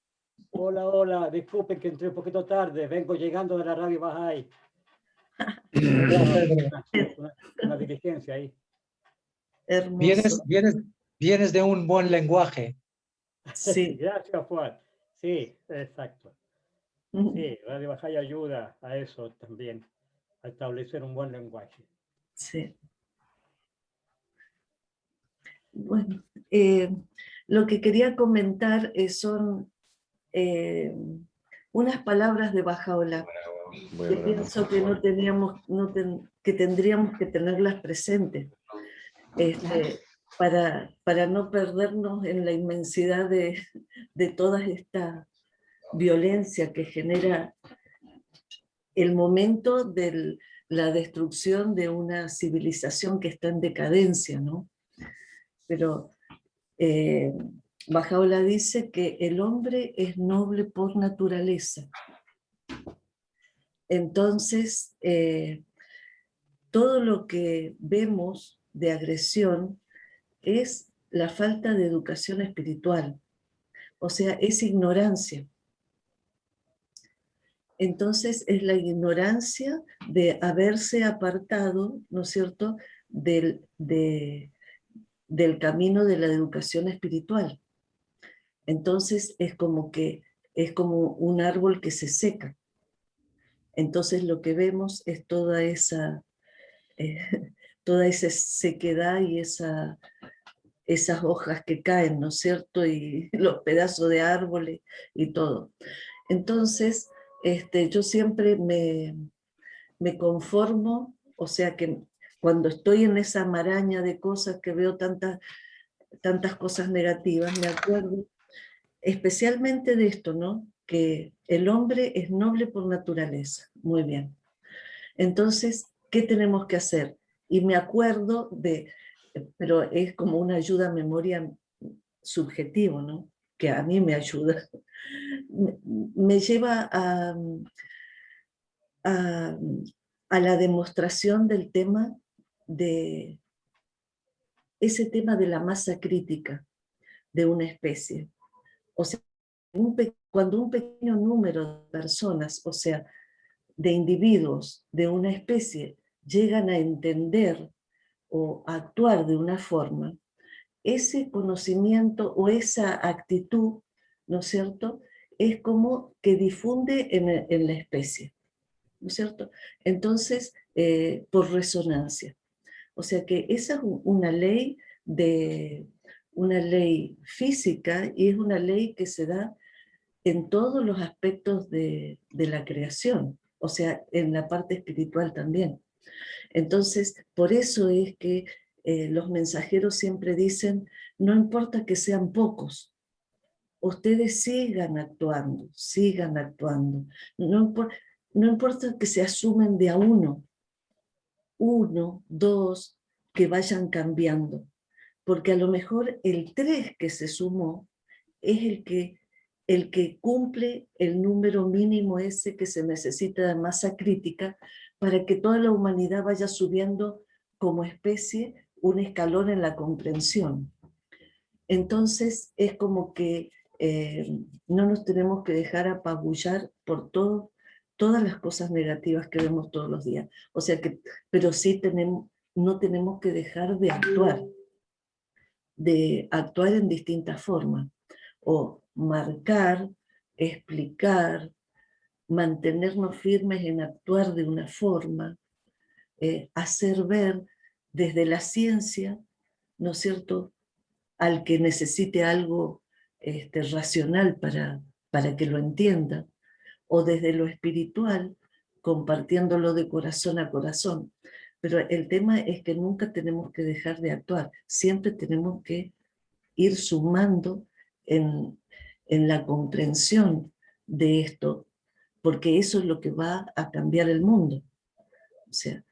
Hola, hola. Disculpen que entré un poquito tarde. Vengo llegando de la radio Bahá'í. Una diligencia ahí. Hermoso. Vienes de un buen lenguaje. Sí. Gracias, Juan. Sí, exacto. Sí, Radio Bahá'í ayuda a eso también, a establecer un buen lenguaje. Sí. Bueno, lo que quería comentar son unas palabras de Bahá'u'lláh que pienso que que tendríamos que tenerlas presentes para no perdernos en la inmensidad de toda esta violencia que genera el momento de la destrucción de una civilización que está en decadencia, ¿no? Pero Bahá'u'lláh dice que el hombre es noble por naturaleza. Entonces, todo lo que vemos de agresión es la falta de educación espiritual, o sea, es ignorancia. Entonces es la ignorancia de haberse apartado, ¿no es cierto?, del camino de la educación espiritual. Entonces es como que es como un árbol que se seca. Entonces lo que vemos es toda esa sequedad y esas hojas que caen, ¿no es cierto? Y los pedazos de árboles y todo. Entonces, yo siempre me conformo, o sea que cuando estoy en esa maraña de cosas que veo tantas cosas negativas, me acuerdo especialmente de esto, ¿no? Que el hombre es noble por naturaleza. Muy bien. Entonces, ¿qué tenemos que hacer? Y me acuerdo pero es como una ayuda a memoria subjetivo, ¿no? Que a mí me ayuda. Me lleva a la demostración del tema de ese tema de la masa crítica de una especie. O sea, cuando un pequeño número de personas, o sea, de individuos de una especie, llegan a entender o a actuar de una forma, ese conocimiento o esa actitud, ¿no es cierto?, es como que difunde en la especie, ¿no es cierto? Entonces, por resonancia. O sea que esa es una ley física y es una ley que se da en todos los aspectos de la creación, o sea, en la parte espiritual también. Entonces, por eso es que los mensajeros siempre dicen, no importa que sean pocos, ustedes sigan actuando, no importa que se asumen de a uno, dos, que vayan cambiando, porque a lo mejor el 3 que se sumó es el que cumple el número mínimo ese que se necesita de masa crítica para que toda la humanidad vaya subiendo como especie un escalón en la comprensión. Entonces es como que no nos tenemos que dejar apabullar por todas las cosas negativas que vemos todos los días. O sea que, pero sí no tenemos que dejar de actuar en distintas formas, o marcar, explicar, mantenernos firmes en actuar de una forma, hacer ver desde la ciencia, ¿no es cierto?, al que necesite algo racional para que lo entienda, o desde lo espiritual, compartiéndolo de corazón a corazón. Pero el tema es que nunca tenemos que dejar de actuar, siempre tenemos que ir sumando en la comprensión de esto, porque eso es lo que va a cambiar el mundo. O sea,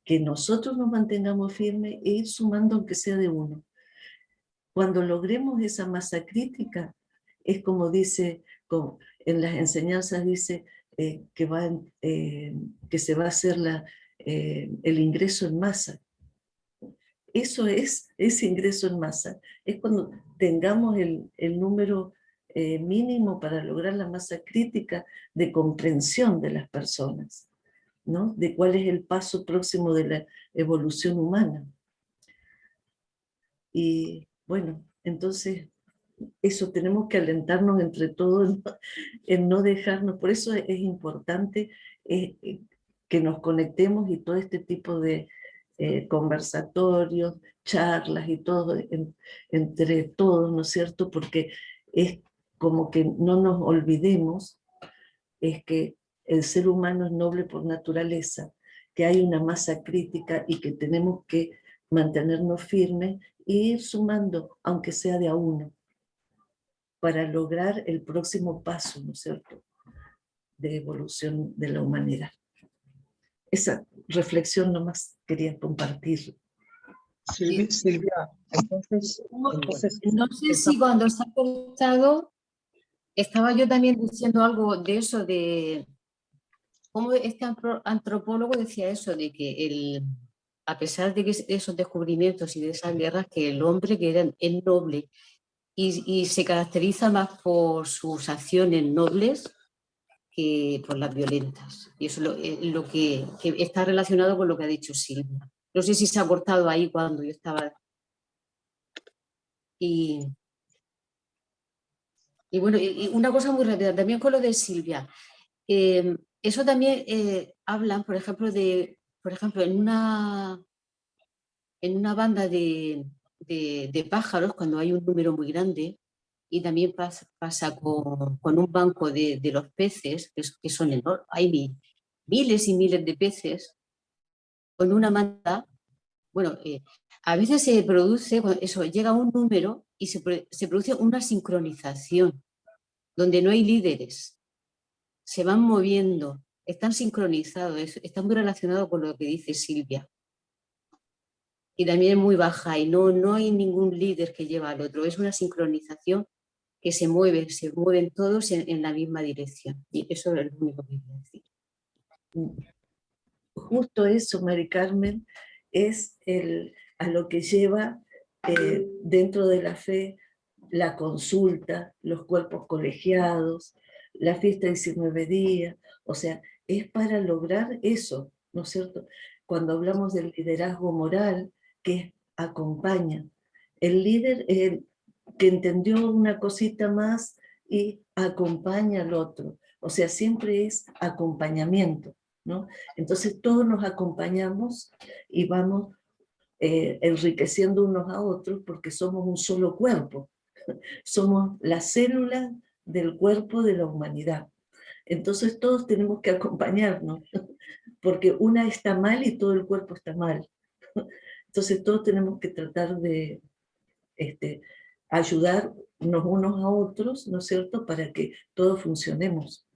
que nosotros nos mantengamos firmes e ir sumando aunque sea de uno. Cuando logremos esa masa crítica, es como dice, en las enseñanzas dice que se va a hacer el ingreso en masa. Eso es ese ingreso en masa. Es cuando tengamos el número mínimo para lograr la masa crítica de comprensión de las personas, ¿no? De cuál es el paso próximo de la evolución humana. Y bueno, entonces eso tenemos que alentarnos entre todos en no dejarnos. Por eso es importante que nos conectemos y todo este tipo de conversatorios, charlas y todo entre todos, ¿no es cierto? Porque es como que no nos olvidemos, es que el ser humano es noble por naturaleza, que hay una masa crítica y que tenemos que mantenernos firmes e ir sumando, aunque sea de a uno, para lograr el próximo paso, ¿no es cierto?, de evolución de la humanidad. Esa reflexión nomás quería compartir. Silvia, entonces no sé si cuando se ha cortado, estaba yo también diciendo algo de eso, de cómo este antropólogo decía eso, de que a pesar de esos descubrimientos y de esas guerras, que el hombre que era el noble y se caracteriza más por sus acciones nobles que por las violentas. Y eso es lo que está relacionado con lo que ha dicho Silvia. No sé si se ha cortado ahí cuando yo estaba... Y Y bueno, y una cosa muy rápida, también con lo de Silvia. Eso también hablan, por ejemplo, en una banda de pájaros, cuando hay un número muy grande, y también pasa con un banco de los peces, que son enormes, hay miles y miles de peces, con una manta. Bueno, a veces se produce, eso, llega a un número y se produce una sincronización, donde no hay líderes, se van moviendo, están sincronizados, está muy relacionado con lo que dice Silvia. Y también es muy baja y no hay ningún líder que lleva al otro, es una sincronización que se mueven todos en la misma dirección. Y eso es lo único que quiero decir. Justo eso, Mari Carmen, es a lo que lleva dentro de la fe la consulta, los cuerpos colegiados, la fiesta de 19 días, o sea, es para lograr eso, ¿no es cierto? Cuando hablamos del liderazgo moral, que acompaña. El líder es el que entendió una cosita más y acompaña al otro, o sea, siempre es acompañamiento, ¿no? Entonces todos nos acompañamos y vamos enriqueciendo unos a otros porque somos un solo cuerpo. Somos la célula del cuerpo de la humanidad. Entonces todos tenemos que acompañarnos, porque una está mal y todo el cuerpo está mal. Entonces todos tenemos que tratar de ayudarnos unos a otros, ¿no es cierto?, para que todos funcionemos.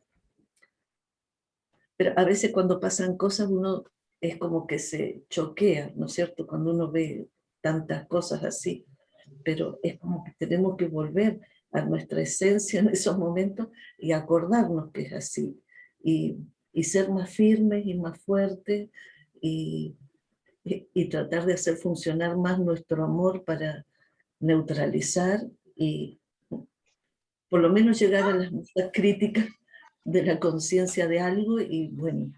Pero a veces cuando pasan cosas uno es como que se choquea, ¿no es cierto?, cuando uno ve tantas cosas así. Pero es como que tenemos que volver a nuestra esencia en esos momentos y acordarnos que es así. Y ser más firmes y más fuertes y tratar de hacer funcionar más nuestro amor para neutralizar y por lo menos llegar a las notas críticas de la conciencia de algo y bueno,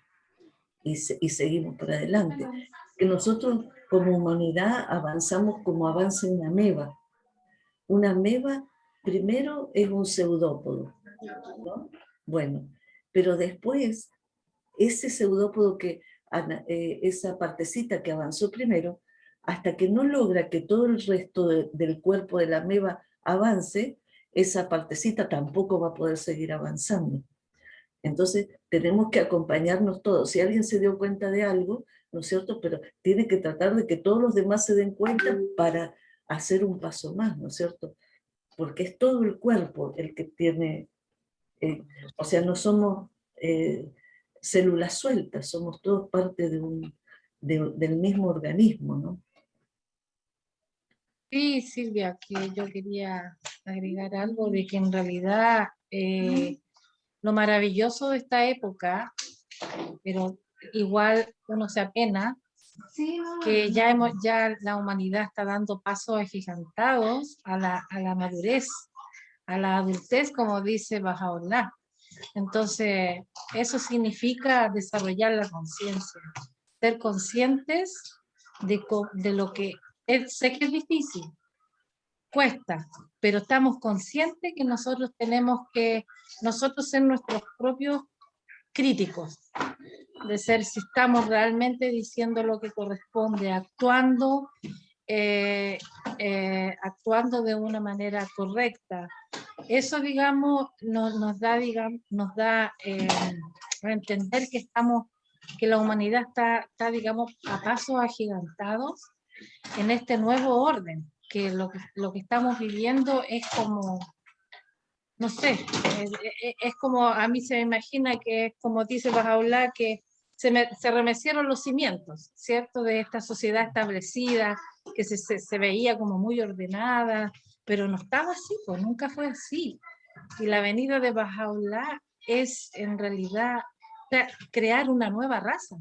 y seguimos para adelante. Que nosotros como humanidad avanzamos como avanza una ameba. Una ameba primero es un pseudópodo, ¿no? Bueno, pero después ese pseudópodo esa partecita que avanzó primero, hasta que no logra que todo el resto del cuerpo de la ameba avance, esa partecita tampoco va a poder seguir avanzando. Entonces tenemos que acompañarnos todos. Si alguien se dio cuenta de algo, ¿no es cierto?, pero tiene que tratar de que todos los demás se den cuenta para hacer un paso más, ¿no es cierto? Porque es todo el cuerpo el que tiene, o sea, no somos células sueltas, somos todos parte del mismo organismo, ¿no? Sí, Silvia, que yo quería agregar algo de que en realidad lo maravilloso de esta época, pero igual uno se apena, que ya la humanidad está dando pasos agigantados a la madurez, a la adultez, como dice Bahá'u'lláh. Entonces, eso significa desarrollar la conciencia, ser conscientes de lo que sé que es difícil, cuesta, pero estamos conscientes que nosotros tenemos que ser nuestros propios críticos, de ser si estamos realmente diciendo lo que corresponde, actuando de una manera correcta. Eso, digamos, nos da a entender que la humanidad está, digamos, a pasos agigantados en este nuevo orden, que lo que estamos viviendo es como, no sé, es como, a mí se me imagina que es como dice Bahá'u'lláh, que se remecieron los cimientos, ¿cierto?, de esta sociedad establecida, que se veía como muy ordenada, pero no estaba así, pues nunca fue así. Y la venida de Bahá'u'lláh es en realidad crear una nueva raza.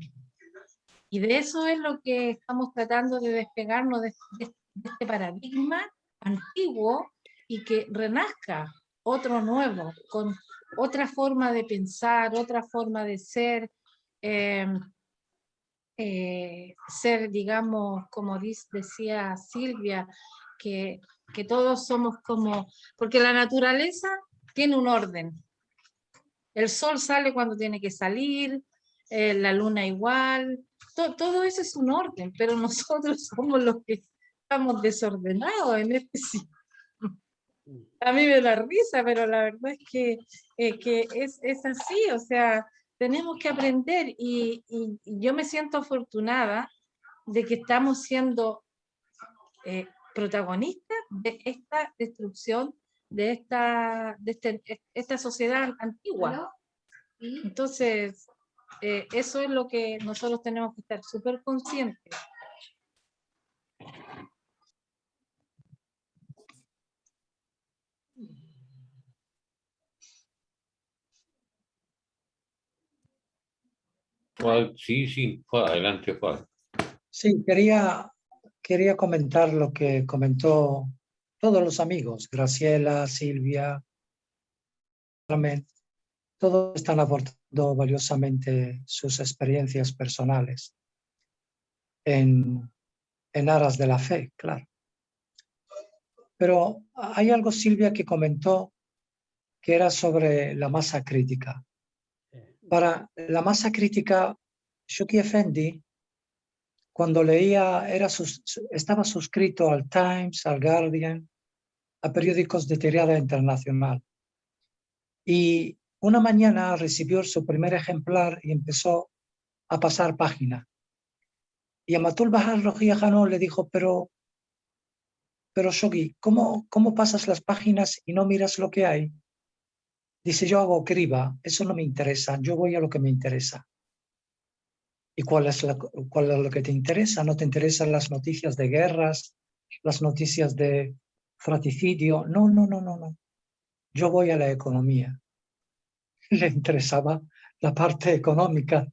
Y de eso es lo que estamos tratando de despegarnos de este paradigma antiguo y que renazca otro nuevo, con otra forma de pensar, otra forma de ser, digamos, como decía Silvia, que todos somos como, porque la naturaleza tiene un orden. El sol sale cuando tiene que salir, la luna igual, todo eso es un orden, pero nosotros somos los que estamos desordenados en este sitio. A mí me da risa, pero la verdad es que es así, o sea, tenemos que aprender y yo me siento afortunada de que estamos siendo protagonistas de esta destrucción, de esta sociedad antigua. Entonces, eso es lo que nosotros tenemos que estar súper conscientes. Sí, adelante, Juan. Sí, quería comentar lo que comentó todos los amigos, Graciela, Silvia, Carmen, todos están aportando valiosamente sus experiencias personales en aras de la fe, claro. Pero hay algo, Silvia, que comentó que era sobre la masa crítica. Para la masa crítica, Shuki Effendi, cuando leía, estaba suscrito al Times, al Guardian, a periódicos de tirada internacional. Y una mañana recibió su primer ejemplar y empezó a pasar página. Y Amatul Bahar Rohia Hanón le dijo, pero Shogi, ¿cómo pasas las páginas y no miras lo que hay? Dice, yo hago criba, eso no me interesa, yo voy a lo que me interesa. ¿Y cuál es lo que te interesa? ¿No te interesan las noticias de guerras, las noticias de fratricidio? No. Yo voy a la economía. Le interesaba la parte económica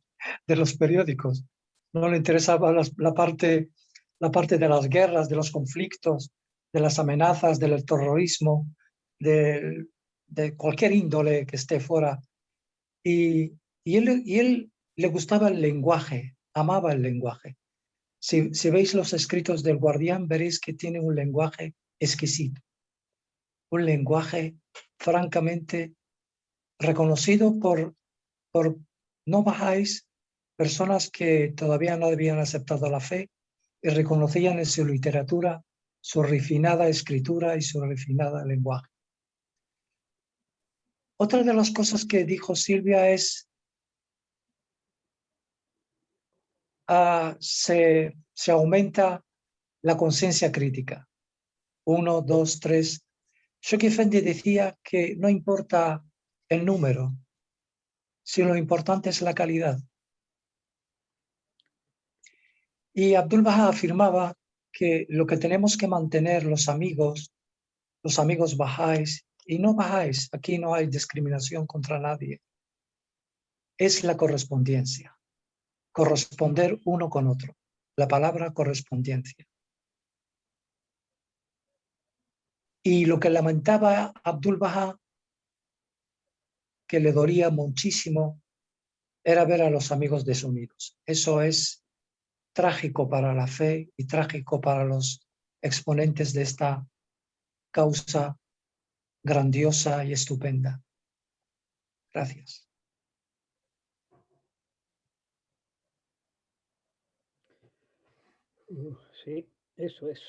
de los periódicos. No le interesaba la parte de las guerras, de los conflictos, de las amenazas, del terrorismo, de cualquier índole que esté fuera. Y él le gustaba el lenguaje, amaba el lenguaje. Si veis los escritos del Guardián, veréis que tiene un lenguaje exquisito. Un lenguaje francamente reconocido por no bajáis, personas que todavía no habían aceptado la fe y reconocían en su literatura su refinada escritura y su refinada lenguaje. Otra de las cosas que dijo Silvia es se aumenta la conciencia crítica. 1, 2, 3. Shuki Effendi decía que no importa el número, sino lo importante es la calidad. Y Abdul Baha afirmaba que lo que tenemos que mantener los amigos bahá'ís, y no bahá'ís, aquí no hay discriminación contra nadie, es la correspondencia. Corresponder uno con otro. La palabra correspondencia. Y lo que lamentaba Abdul Baha, que le dolía muchísimo, era ver a los amigos desunidos. Eso es trágico para la fe y trágico para los exponentes de esta causa grandiosa y estupenda. Gracias. Sí, eso es.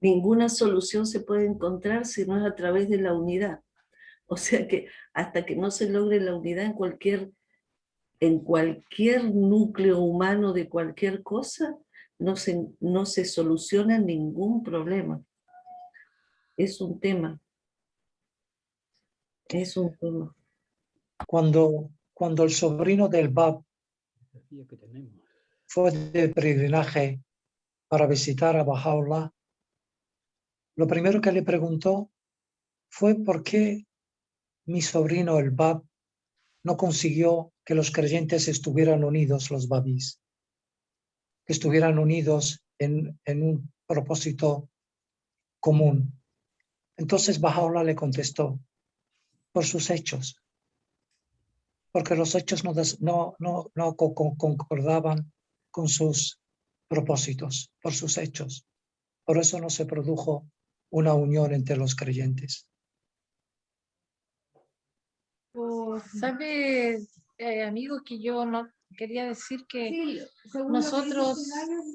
Ninguna solución se puede encontrar si no es a través de la unidad. O sea que hasta que no se logre la unidad en cualquier núcleo humano de cualquier cosa, no se soluciona ningún problema. Es un tema. Es un tema. Cuando el sobrino del Bab fue de peregrinaje para visitar a Baha'u'lláh, lo primero que le preguntó fue por qué mi sobrino el Bab no consiguió que los creyentes estuvieran unidos, los babís, que estuvieran unidos en un propósito común. Entonces Baha'u'lláh le contestó, por sus hechos, porque los hechos no concordaban con sus propósitos, por sus hechos. Por eso no se produjo una unión entre los creyentes. Pues, ¿sabe, amigo, que yo no quería decir que nosotros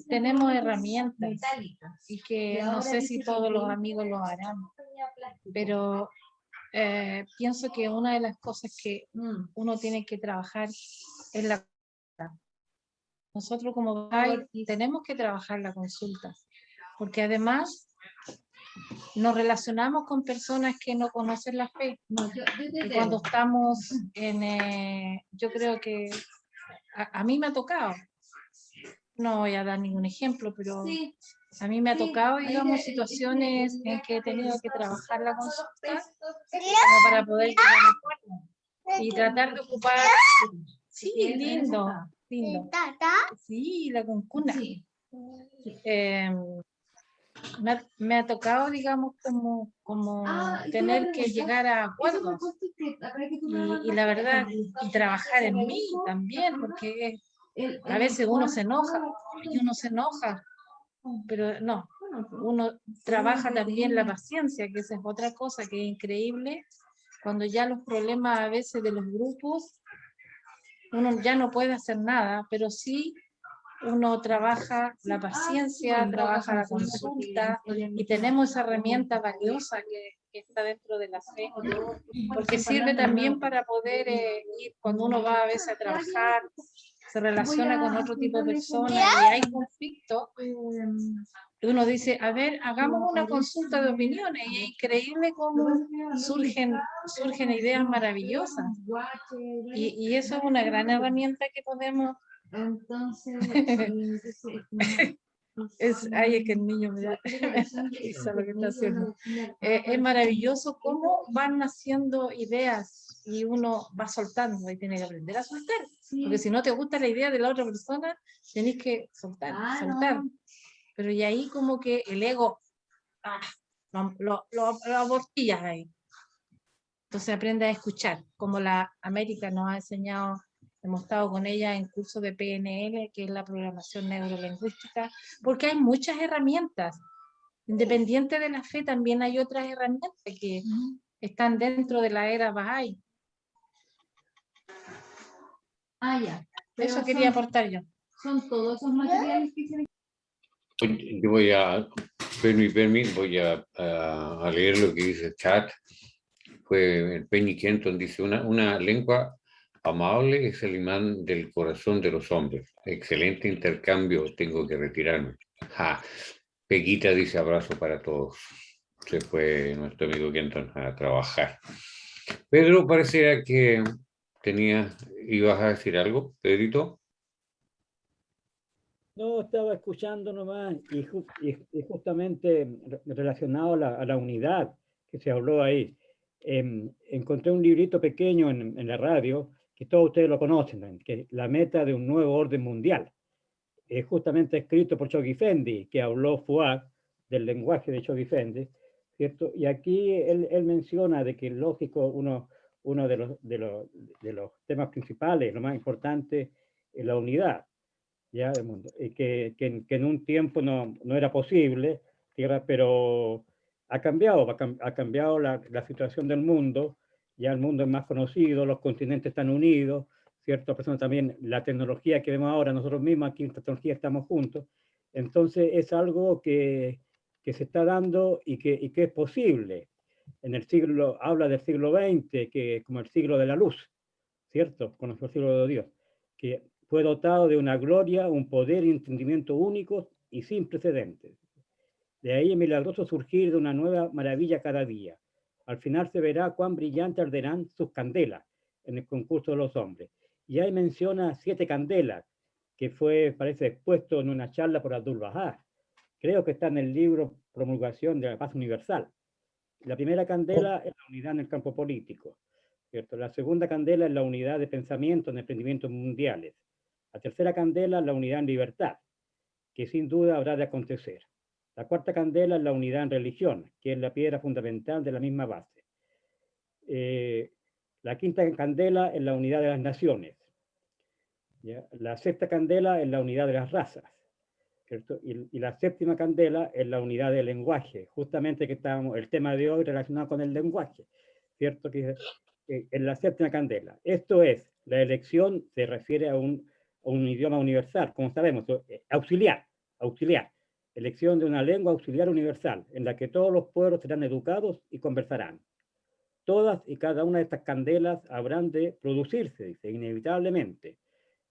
tenemos herramientas y que no sé si todos los amigos lo harán, pero pienso que una de las cosas que uno tiene que trabajar es la consulta. Nosotros como Bahá'í tenemos que trabajar la consulta, porque además nos relacionamos con personas que no conocen la fe. Y cuando estamos en, yo creo que a mí me ha tocado, no voy a dar ningún ejemplo, pero a mí me ha tocado, digamos, situaciones en que he tenido que trabajar la consulta como para poder llegar a acuerdo y tratar de ocupar. Sí, lindo, lindo. Sí, la cuncuna. Me ha tocado, digamos, como tener que llegar a acuerdos y la verdad, y trabajar en mí también, porque a veces uno se enoja, pero no, uno trabaja también la paciencia, que esa es otra cosa que es increíble, cuando ya los problemas a veces de los grupos, uno ya no puede hacer nada, pero sí uno trabaja la paciencia, trabaja la consulta y tenemos esa herramienta valiosa que está dentro de la fe, porque sirve también para poder ir cuando uno va a veces a trabajar, se relaciona con otro tipo de personas y hay conflictos. Uno dice, a ver, hagamos una consulta de opiniones y es increíble cómo surgen ideas maravillosas y eso es una gran herramienta que podemos. Es que el niño me da risa lo que está haciendo. Es maravilloso cómo van naciendo ideas y uno va soltando y tiene que aprender a soltar, porque si no te gusta la idea de la otra persona, tenés que soltar. Pero y ahí como que el ego lo abortillas ahí. Entonces aprende a escuchar, como la América nos ha enseñado. Hemos estado con ella en curso de PNL, que es la programación neurolingüística, porque hay muchas herramientas. Independiente de la fe, también hay otras herramientas que están dentro de la era Bahá'í. Ya. Eso quería aportar yo. Son todos esos materiales que se... Yo voy a, voy a leer lo que dice el chat. Fue el Penny Kenton, dice, una lengua amable es el imán del corazón de los hombres. Excelente intercambio, tengo que retirarme. Peguita dice, abrazo para todos. Se fue nuestro amigo Kenton a trabajar. Pedro, parecía que ibas a decir algo, Pedrito. No, estaba escuchando nomás y justamente relacionado a la unidad que se habló ahí. Encontré un librito pequeño en la radio, que todos ustedes lo conocen, que es La meta de un nuevo orden mundial. Es justamente escrito por Chogi Effendi, que habló Fuad del lenguaje de Chogi Effendi, ¿cierto? Y aquí él menciona de que lógico uno de los temas principales, lo más importante, es la unidad, ¿ya? Del mundo, y que en un tiempo no era posible, pero ha cambiado la situación del mundo, ya el mundo es más conocido, los continentes están unidos, ¿cierto? Personas también, la tecnología que vemos ahora, nosotros mismos aquí en tecnología estamos juntos, entonces es algo que se está dando y que es posible. En el siglo, habla del siglo XX, que como el siglo de la luz, ¿cierto? Con nuestro siglo de Dios, que fue dotado de una gloria, un poder y un entendimiento únicos y sin precedentes. De ahí el milagroso surgir de una nueva maravilla cada día. Al final se verá cuán brillante arderán sus candelas en el concurso de los hombres. Y ahí menciona 7 candelas, que parece expuesto en una charla por Abdul Bahá. Creo que está en el libro Promulgación de la Paz Universal. La primera candela es la unidad en el campo político, ¿cierto? La segunda candela es la unidad de pensamiento en emprendimientos mundiales. La tercera candela es la unidad en libertad, que sin duda habrá de acontecer. La cuarta candela es la unidad en religión, que es la piedra fundamental de la misma base. La quinta candela es la unidad de las naciones. ¿Ya? La sexta candela es la unidad de las razas. ¿cierto? Y la séptima candela es la unidad del lenguaje, justamente que estábamos, el tema de hoy relacionado con el lenguaje, ¿cierto? Que es la séptima candela. Esto es, la elección se refiere a un idioma universal, como sabemos, auxiliar, elección de una lengua auxiliar universal, en la que todos los pueblos serán educados y conversarán. Todas y cada una de estas candelas habrán de producirse, dice, inevitablemente,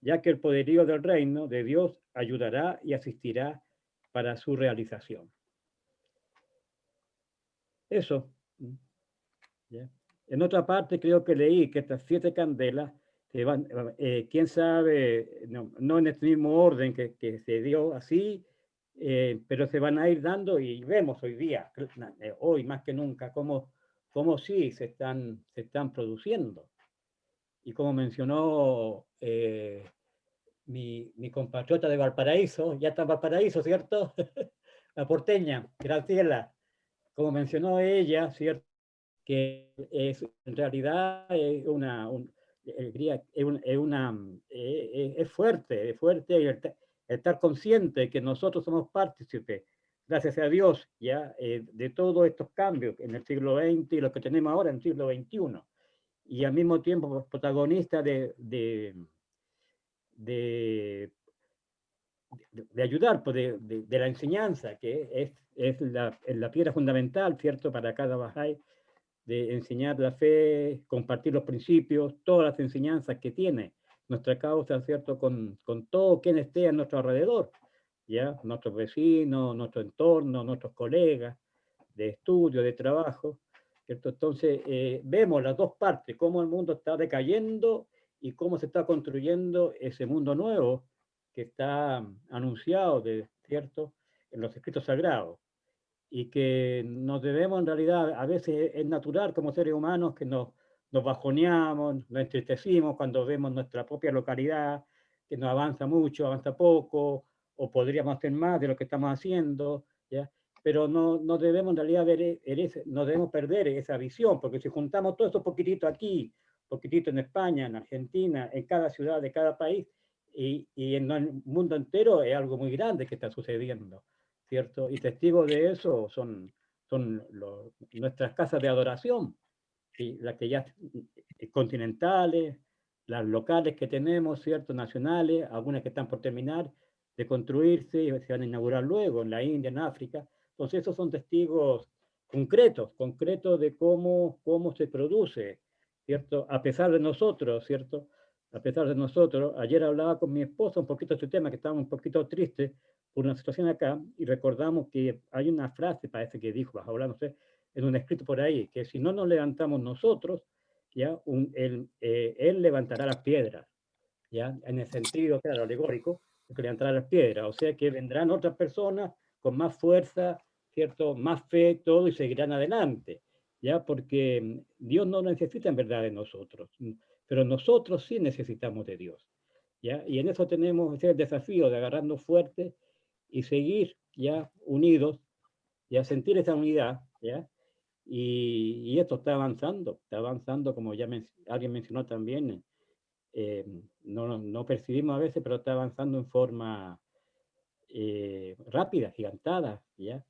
ya que el poderío del reino de Dios ayudará y asistirá para su realización. Eso. ¿Ya? En otra parte creo que leí que estas 7 candelas se van, quién sabe, no en este mismo orden que se dio así, pero se van a ir dando y vemos hoy día, hoy más que nunca, cómo sí se están produciendo. Y como mencionó mi compatriota de Valparaíso, ya está en Valparaíso, ¿cierto? La porteña, Graciela, como mencionó ella, ¿cierto? Que en realidad es fuerte estar consciente de que nosotros somos partícipes, gracias a Dios, ya de todos estos cambios en el siglo XX y los que tenemos ahora en el siglo XXI, y al mismo tiempo protagonistas de ayudar, pues, de la enseñanza, que es la piedra fundamental, ¿cierto?, para cada Bahá'í, de enseñar la fe, compartir los principios, todas las enseñanzas que tiene nuestra causa, ¿cierto?, con todo quien esté a nuestro alrededor, ¿ya? Nuestros vecinos, nuestro entorno, nuestros colegas de estudio, de trabajo, ¿cierto? Entonces, vemos las dos partes, cómo el mundo está decayendo y cómo se está construyendo ese mundo nuevo que está anunciado, ¿cierto?, en los escritos sagrados. Y que nos debemos, en realidad, a veces es natural como seres humanos que nos bajoneamos, nos entristecimos cuando vemos nuestra propia localidad, que no avanza mucho, avanza poco, o podríamos hacer más de lo que estamos haciendo, ¿ya? Pero no debemos en realidad no debemos perder esa visión, porque si juntamos todo esto poquitito aquí, poquitito en España, en Argentina, en cada ciudad de cada país, y en el mundo entero, es algo muy grande que está sucediendo, ¿cierto? Y testigos de eso son nuestras casas de adoración, ¿sí? Las que ya continentales, las locales que tenemos, ¿cierto?, nacionales, algunas que están por terminar de construirse y se van a inaugurar luego en la India, en África. Entonces esos son testigos concretos de cómo se produce, ¿cierto?, a pesar de nosotros, ¿cierto? A pesar de nosotros. Ayer hablaba con mi esposa un poquito de este tema, que estaba un poquito triste por una situación acá, y recordamos que hay una frase, parece que dijo, no sé, en un escrito por ahí, que si no nos levantamos nosotros, ¿ya? Él levantará las piedras, ¿ya? En el sentido, claro, alegórico, que levantará las piedras, o sea que vendrán otras personas con más fuerza, ¿cierto?, más fe, todo, y seguirán adelante, ¿ya? Porque Dios no necesita en verdad de nosotros, pero nosotros sí necesitamos de Dios, ¿ya? Y en eso tenemos ese desafío de agarrarnos fuerte y seguir, ya, unidos, ya, sentir esa unidad, ¿ya? Y esto está avanzando, como ya alguien mencionó también, no percibimos a veces, pero está avanzando en forma rápida, gigantada, ¿ya?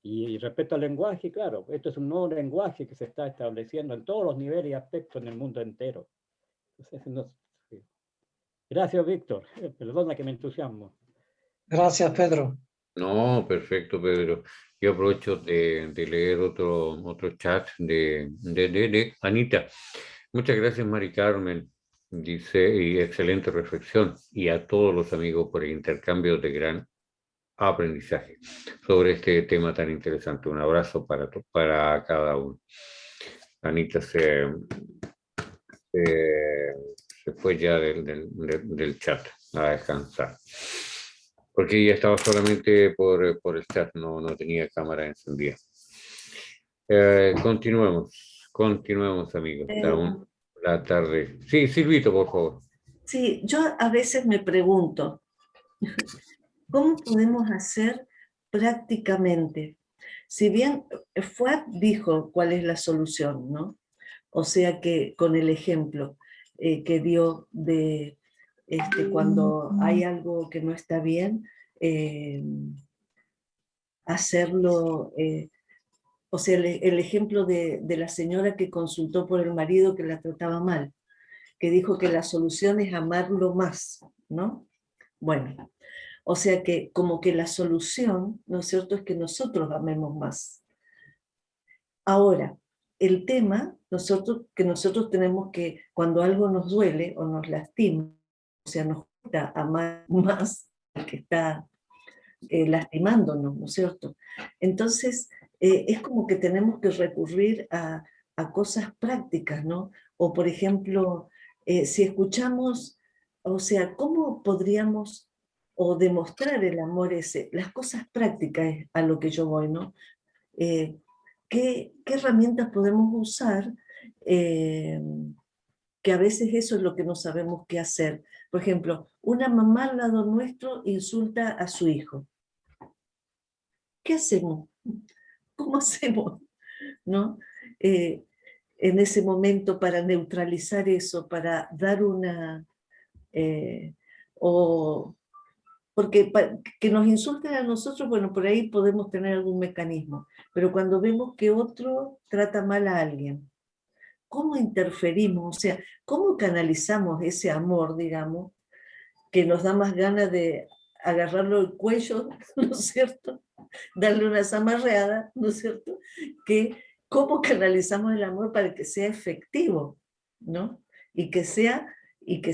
Y respecto al lenguaje, claro, esto es un nuevo lenguaje que se está estableciendo en todos los niveles y aspectos en el mundo entero. Entonces, sí. Gracias, Víctor. Perdona que me entusiasmo. Gracias, Pedro. No, perfecto, Pedro. Yo aprovecho de leer otro chat de Anita. Muchas gracias, Mari Carmen. Dice, y excelente reflexión. Y a todos los amigos por el intercambio de gran aprendizaje sobre este tema tan interesante. Un abrazo para cada uno. Anita se fue ya del chat a descansar, porque ella estaba solamente por el chat, no tenía cámara encendida. Continuemos, amigos. La tarde. Sí, Silvito, por favor. Sí, yo a veces me pregunto, ¿cómo podemos hacer prácticamente? Si bien Fuad dijo cuál es la solución, ¿no? O sea que con el ejemplo que dio de cuando hay algo que no está bien, hacerlo, o sea, el ejemplo de la señora que consultó por el marido que la trataba mal, que dijo que la solución es amarlo más, ¿no? Bueno, o sea que como que la solución, ¿no es cierto?, es que nosotros amemos más. Ahora, el tema, que nosotros tenemos que, cuando algo nos duele o nos lastima, o sea, nos gusta amar más al que está lastimándonos, ¿no es cierto? Entonces, es como que tenemos que recurrir a cosas prácticas, ¿no? O por ejemplo, si escuchamos, o sea, ¿cómo podríamos o demostrar el amor ese? Las cosas prácticas es a lo que yo voy, ¿no? ¿Qué herramientas podemos usar? Que a veces eso es lo que no sabemos qué hacer. Por ejemplo, una mamá al lado nuestro insulta a su hijo. ¿Qué hacemos? ¿Cómo hacemos? ¿No? En ese momento para neutralizar eso, para dar una... porque que nos insulten a nosotros, bueno, por ahí podemos tener algún mecanismo, pero cuando vemos que otro trata mal a alguien, ¿cómo interferimos? O sea, ¿cómo canalizamos ese amor, digamos, que nos da más ganas de agarrarlo el cuello, ¿no es cierto?, darle una zamarreada, ¿no es cierto?, que cómo canalizamos el amor para que sea efectivo, ¿no? Y que sea, y que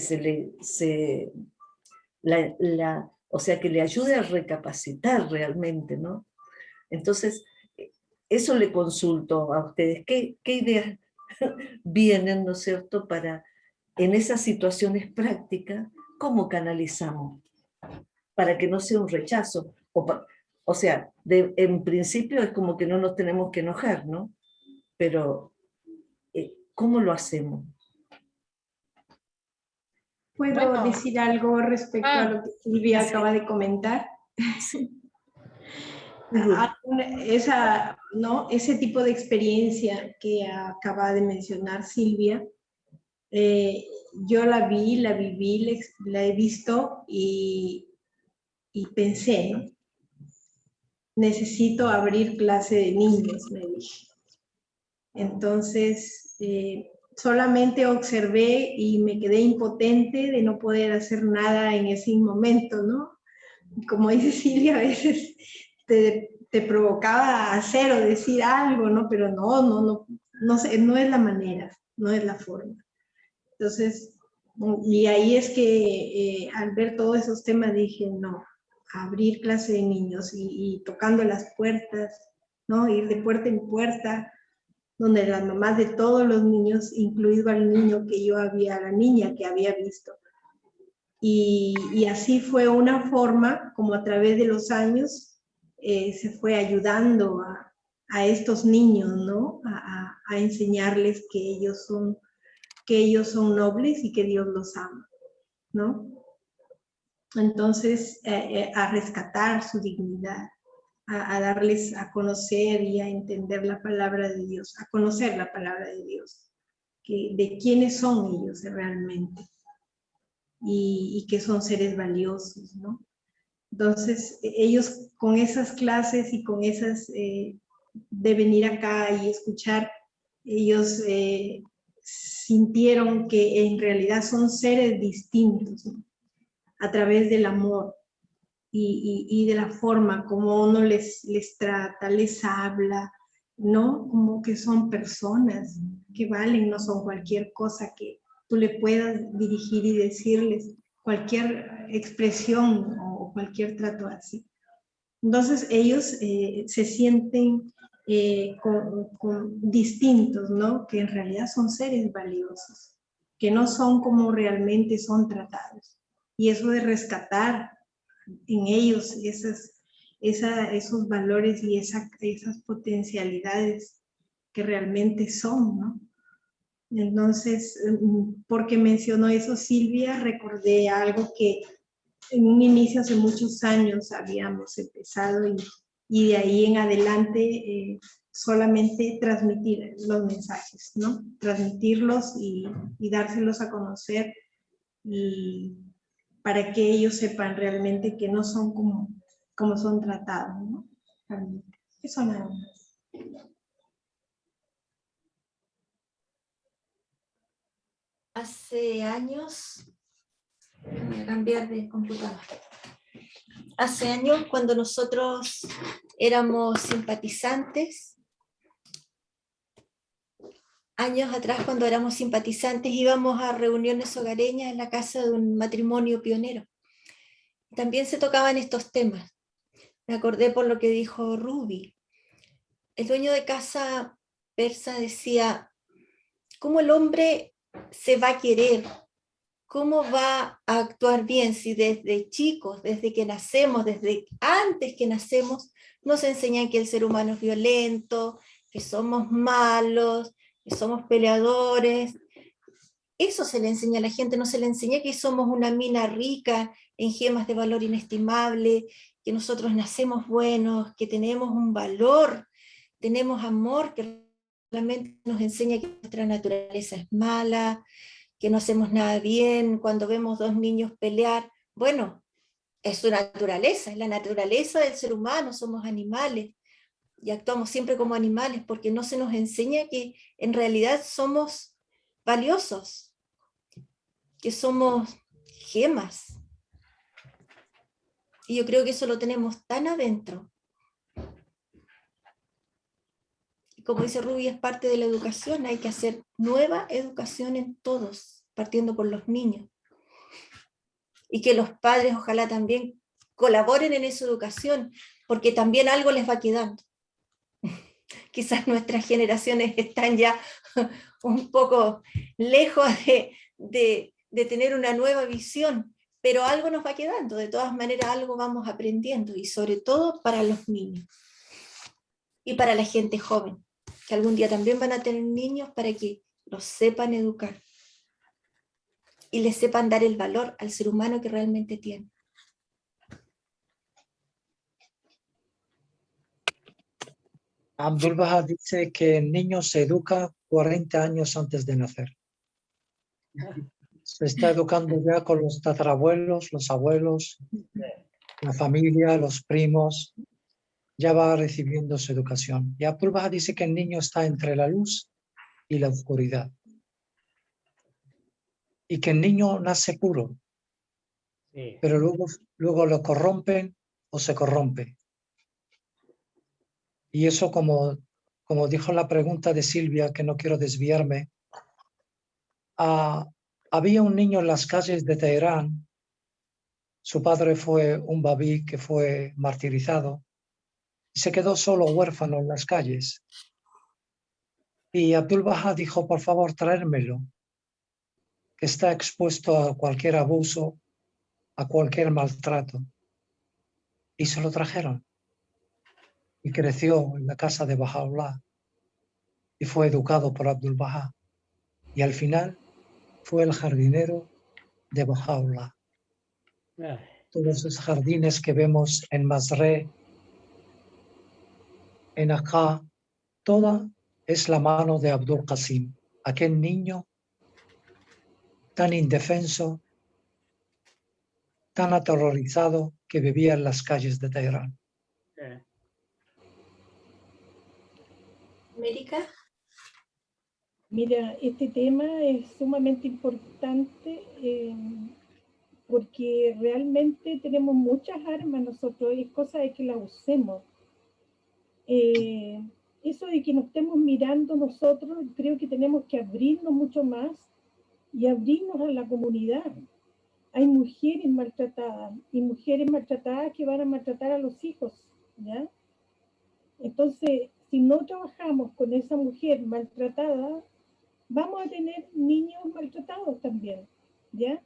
o sea, que le ayude a recapacitar realmente, ¿no? Entonces, eso le consulto a ustedes. ¿Qué ideas vienen, ¿no es cierto?, para, en esas situaciones prácticas, cómo canalizamos? Para que no sea un rechazo. O sea, en principio es como que no nos tenemos que enojar, ¿no? Pero, ¿cómo lo hacemos? ¿Puedo decir algo respecto a lo que Silvia acaba de comentar? Sí. Ese tipo de experiencia que acaba de mencionar Silvia, yo la vi, la viví, la he visto y pensé, ¿no? Necesito abrir clase de niños, me dije. Entonces, solamente observé y me quedé impotente de no poder hacer nada en ese momento, ¿no? Como dice Silvia, a veces te provocaba hacer o decir algo, ¿no? Pero no sé, no es la manera, no es la forma. Entonces, y ahí es que al ver todos esos temas dije, no, abrir clase de niños y tocando las puertas, ¿no? Ir de puerta en puerta, donde las mamás de todos los niños, incluido al niño que yo había, la niña que había visto. Y así fue una forma, como a través de los años, se fue ayudando a estos niños, ¿no? A enseñarles que ellos son nobles y que Dios los ama, ¿no? Entonces, a rescatar su dignidad, a darles a conocer y a entender la palabra de Dios, a conocer la palabra de Dios, de quiénes son ellos realmente y que son seres valiosos, ¿no? Entonces, ellos con esas clases y con esas de venir acá y escuchar, ellos sintieron que en realidad son seres distintos, ¿no? A través del amor y de la forma como uno les trata, les habla, ¿no? Como que son personas que valen, no son cualquier cosa que tú le puedas dirigir y decirles cualquier expresión o cualquier trato así. Entonces ellos se sienten distintos, ¿no? Que en realidad son seres valiosos, que no son como realmente son tratados. Y eso de rescatar en ellos esos valores y esas potencialidades que realmente son, ¿no? Entonces, porque mencionó eso Silvia, recordé algo que en un inicio hace muchos años habíamos empezado y de ahí en adelante solamente transmitir los mensajes, ¿no? Transmitirlos y dárselos a conocer y para que ellos sepan realmente que no son como son tratados, ¿no? Eso nada más. Hace años, voy a cambiar de computadora. Hace años, cuando nosotros éramos simpatizantes, íbamos a reuniones hogareñas en la casa de un matrimonio pionero. También se tocaban estos temas. Me acordé por lo que dijo Ruby. El dueño de casa persa decía, ¿cómo el hombre se va a querer? ¿Cómo va a actuar bien si desde chicos, desde que nacemos, desde antes que nacemos, nos enseñan que el ser humano es violento, que somos malos, que somos peleadores? Eso se le enseña a la gente, no se le enseña que somos una mina rica en gemas de valor inestimable, que nosotros nacemos buenos, que tenemos un valor, tenemos amor, que realmente nos enseña que nuestra naturaleza es mala, que no hacemos nada bien. Cuando vemos dos niños pelear, bueno, es su naturaleza, es la naturaleza del ser humano, somos animales y actuamos siempre como animales porque no se nos enseña que en realidad somos valiosos, que somos gemas. Y yo creo que eso lo tenemos tan adentro. Y como dice Ruby, es parte de la educación, hay que hacer nueva educación en todos, partiendo por los niños. Y que los padres ojalá también colaboren en esa educación, porque también algo les va quedando. Quizás nuestras generaciones están ya un poco lejos de tener una nueva visión, pero algo nos va quedando, de todas maneras algo vamos aprendiendo, y sobre todo para los niños y para la gente joven, que algún día también van a tener niños, para que los sepan educar y les sepan dar el valor al ser humano que realmente tiene. Abdul Baha dice que el niño se educa 40 años antes de nacer. Se está educando ya con los tatarabuelos, los abuelos, la familia, los primos. Ya va recibiendo su educación. Y Abdul Baha dice que el niño está entre la luz y la oscuridad. Y que el niño nace puro, pero luego lo corrompen o se corrompe. Y eso, como dijo la pregunta de Silvia, que no quiero desviarme, había un niño en las calles de Teherán. Su padre fue un babí que fue martirizado y se quedó solo, huérfano, en las calles. Y Abdul Baha dijo, por favor, traérmelo, que está expuesto a cualquier abuso, a cualquier maltrato. Y se lo trajeron. Y creció en la casa de Baha'u'llah. Y fue educado por Abdul Baha. Y al final fue el jardinero de Baha'u'llah. Todos esos jardines que vemos en Masré, en Acá, toda es la mano de Abdul Qasim, aquel niño tan indefenso, tan aterrorizado, que vivía en las calles de Teherán. América. Mira, este tema es sumamente importante porque realmente tenemos muchas armas nosotros, es cosa de que las usemos. Eso de que nos estemos mirando nosotros, creo que tenemos que abrirnos mucho más y abrirnos a la comunidad. Hay mujeres maltratadas y mujeres maltratadas que van a maltratar a los hijos, ¿ya? Entonces, si no trabajamos con esa mujer maltratada, vamos a tener niños maltratados también, ¿ya?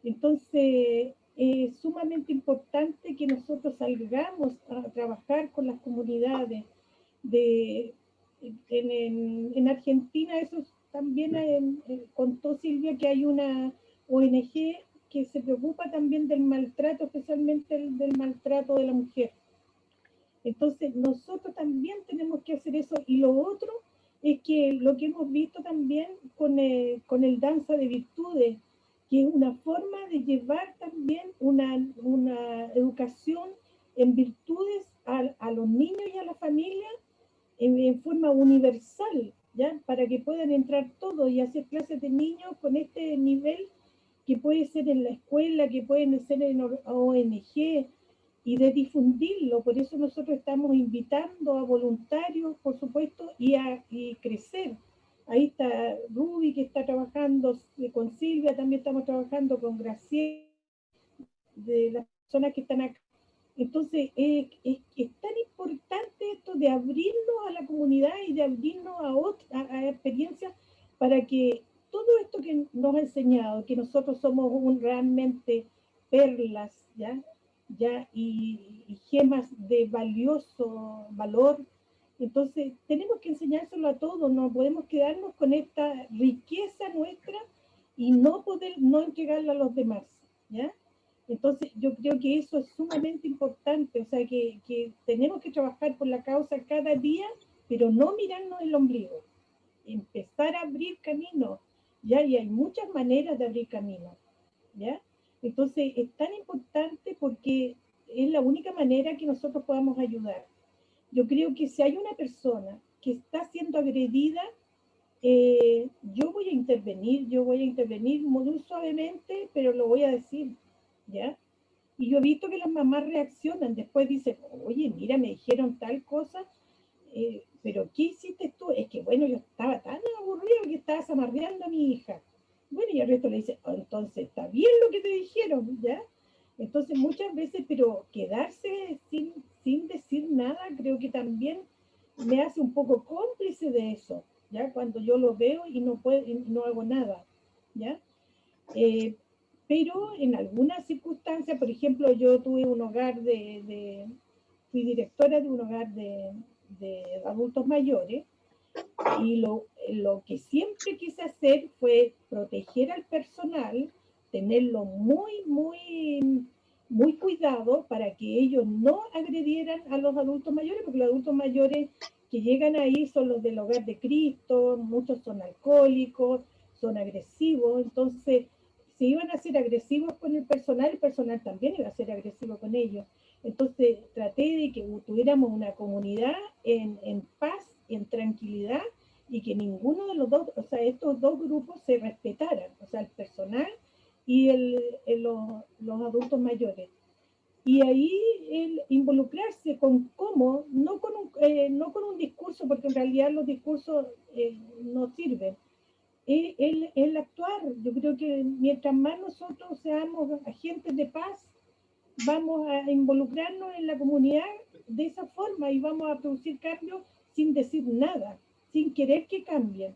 Entonces, es sumamente importante que nosotros salgamos a trabajar con las comunidades. En Argentina, eso también contó Silvia, que hay una ONG que se preocupa también del maltrato, especialmente del maltrato de la mujer. Entonces, nosotros también tenemos que hacer eso. Y lo otro es que lo que hemos visto también con el danza de virtudes, que es una forma de llevar también una educación en virtudes a los niños y a la familia en forma universal, ¿ya? Para que puedan entrar todos y hacer clases de niños con este nivel que puede ser en la escuela, que pueden ser en ONG, y de difundirlo. Por eso nosotros estamos invitando a voluntarios, por supuesto, y crecer. Ahí está Ruby, que está trabajando con Silvia, también estamos trabajando con Graciela, de las personas que están acá. Entonces, es tan importante esto de abrirnos a la comunidad y de abrirnos a experiencias para que todo esto que nos ha enseñado, que nosotros somos realmente perlas, ¿ya? Y gemas de valioso valor. Entonces, tenemos que enseñárselo a todos, no podemos quedarnos con esta riqueza nuestra y no entregarla a los demás, ¿ya? Entonces, yo creo que eso es sumamente importante, o sea, que tenemos que trabajar por la causa cada día, pero no mirarnos el ombligo, empezar a abrir caminos, ¿ya? Y hay muchas maneras de abrir caminos, ¿ya? Entonces, es tan importante porque es la única manera que nosotros podamos ayudar. Yo creo que si hay una persona que está siendo agredida, yo voy a intervenir muy suavemente, pero lo voy a decir, ¿ya? Y yo he visto que las mamás reaccionan, después dicen, oye, mira, me dijeron tal cosa, pero ¿qué hiciste tú? Es que, bueno, yo estaba tan aburrido que estaba zamarreando a mi hija. Bueno, y el resto le dice, oh, entonces está bien lo que te dijeron, ¿ya? Entonces muchas veces, pero quedarse sin decir nada, creo que también me hace un poco cómplice de eso, ¿ya? Cuando yo lo veo y no hago nada, ¿ya? Pero en algunas circunstancias, por ejemplo, yo tuve un hogar fui directora de un hogar de adultos mayores, y lo que siempre quise hacer fue proteger al personal, tenerlo muy cuidado para que ellos no agredieran a los adultos mayores, porque los adultos mayores que llegan ahí son los del hogar de Cristo, muchos son alcohólicos, son agresivos, entonces si iban a ser agresivos con el personal también iba a ser agresivo con ellos. Entonces traté de que tuviéramos una comunidad en paz, en tranquilidad, y que ninguno de los dos, o sea, estos dos grupos se respetaran, o sea, el personal y los adultos mayores. Y ahí el involucrarse con cómo, no con un discurso, porque en realidad los discursos no sirven, el actuar. Yo creo que mientras más nosotros seamos agentes de paz, vamos a involucrarnos en la comunidad de esa forma y vamos a producir cambios sin decir nada, sin querer que cambien,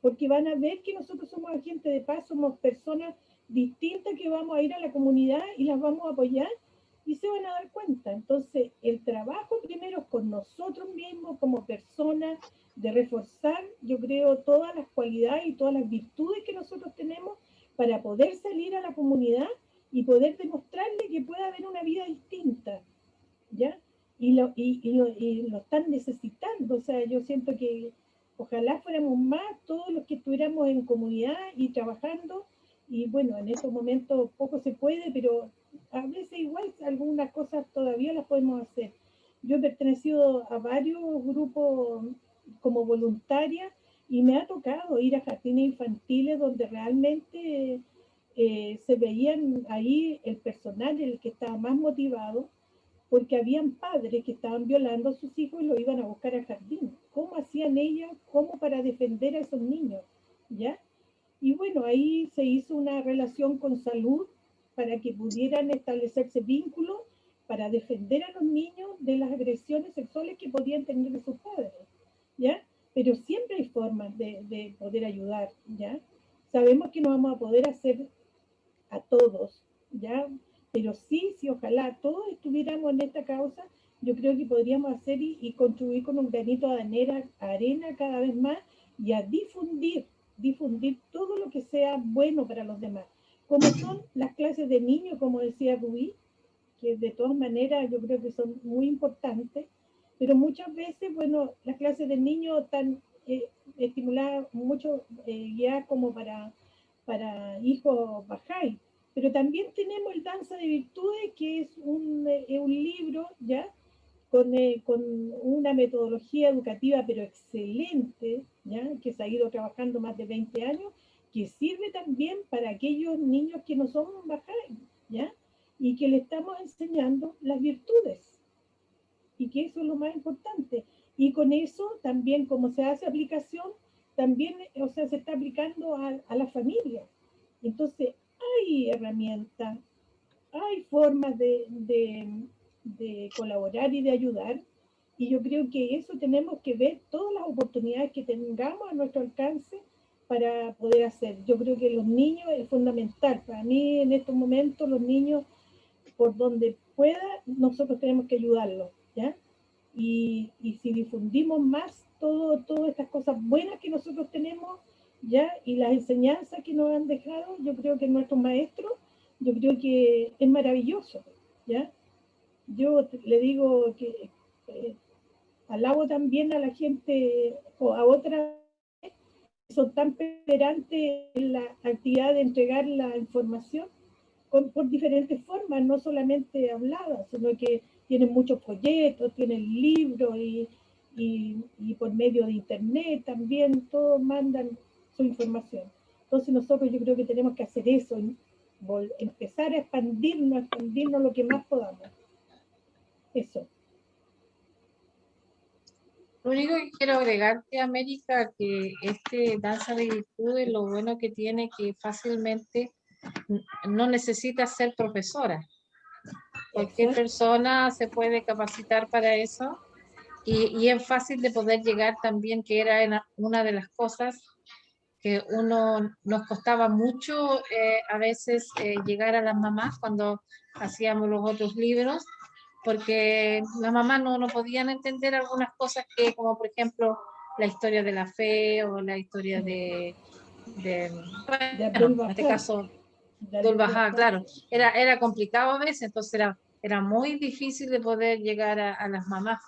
porque van a ver que nosotros somos agentes de paz, somos personas distintas que vamos a ir a la comunidad y las vamos a apoyar y se van a dar cuenta. Entonces, el trabajo primero es con nosotros mismos como personas, de reforzar, yo creo, todas las cualidades y todas las virtudes que nosotros tenemos para poder salir a la comunidad y poder demostrarle que puede haber una vida distinta, ¿ya? Y lo están necesitando, o sea, yo siento que ojalá fuéramos más todos los que estuviéramos en comunidad y trabajando, y bueno, en estos momentos poco se puede, pero a veces igual algunas cosas todavía las podemos hacer. Yo he pertenecido a varios grupos como voluntaria y me ha tocado ir a jardines infantiles donde realmente se veían ahí el personal, el que estaba más motivado, porque habían padres que estaban violando a sus hijos y lo iban a buscar al jardín. ¿Cómo hacían ellas? ¿Cómo para defender a esos niños? ¿Ya? Y bueno, ahí se hizo una relación con salud para que pudieran establecerse vínculos para defender a los niños de las agresiones sexuales que podían tener de sus padres, ¿ya? Pero siempre hay formas de poder ayudar, ¿ya? Sabemos que no vamos a poder hacer a todos, ¿ya? Pero sí, ojalá todos estuviéramos en esta causa, yo creo que podríamos hacer y contribuir con un granito de arena cada vez más y a difundir todo lo que sea bueno para los demás. Como son las clases de niños, como decía Rubí, que de todas maneras yo creo que son muy importantes, pero muchas veces, bueno, las clases de niños están estimuladas mucho ya como para para hijos Bahá'í, pero también tenemos el Danza de Virtudes, que es un libro, ¿ya? Con una metodología educativa pero excelente, ¿ya? Que se ha ido trabajando más de 20 años, que sirve también para aquellos niños que no son Bahá'í, ¿ya? Y que le estamos enseñando las virtudes, y que eso es lo más importante. Y con eso también, como se hace aplicación, también, o sea, se está aplicando a la familia. Entonces, hay herramientas, hay formas de colaborar y de ayudar, y yo creo que eso tenemos que ver todas las oportunidades que tengamos a nuestro alcance para poder hacer. Yo creo que los niños es fundamental. Para mí, en estos momentos, los niños, por donde pueda, nosotros tenemos que ayudarlos, ¿ya? Y si difundimos más todas estas cosas buenas que nosotros tenemos, ¿ya? Y las enseñanzas que nos han dejado, yo creo que nuestros maestros, yo creo que es maravilloso, ¿ya? Yo le digo que alabo también a la gente o a otras que son tan perseverantes en la actividad de entregar la información por diferentes formas, no solamente habladas, sino que tienen muchos folletos, tienen libros y por medio de internet también, todos mandan su información. Entonces nosotros yo creo que tenemos que hacer eso, empezar a expandirnos lo que más podamos. Eso. Lo único que quiero agregarte, América, que este Danza de Virtudes, lo bueno que tiene que fácilmente no necesita ser profesora. Cualquier persona se puede capacitar para eso y es fácil de poder llegar también, que era una de las cosas que nos costaba mucho a veces llegar a las mamás cuando hacíamos los otros libros, porque las mamás no podían entender algunas cosas que, como por ejemplo, la historia de la fe o la historia bueno, en este caso, del Bajá, claro, era complicado a veces, entonces era muy difícil de poder llegar a las mamás,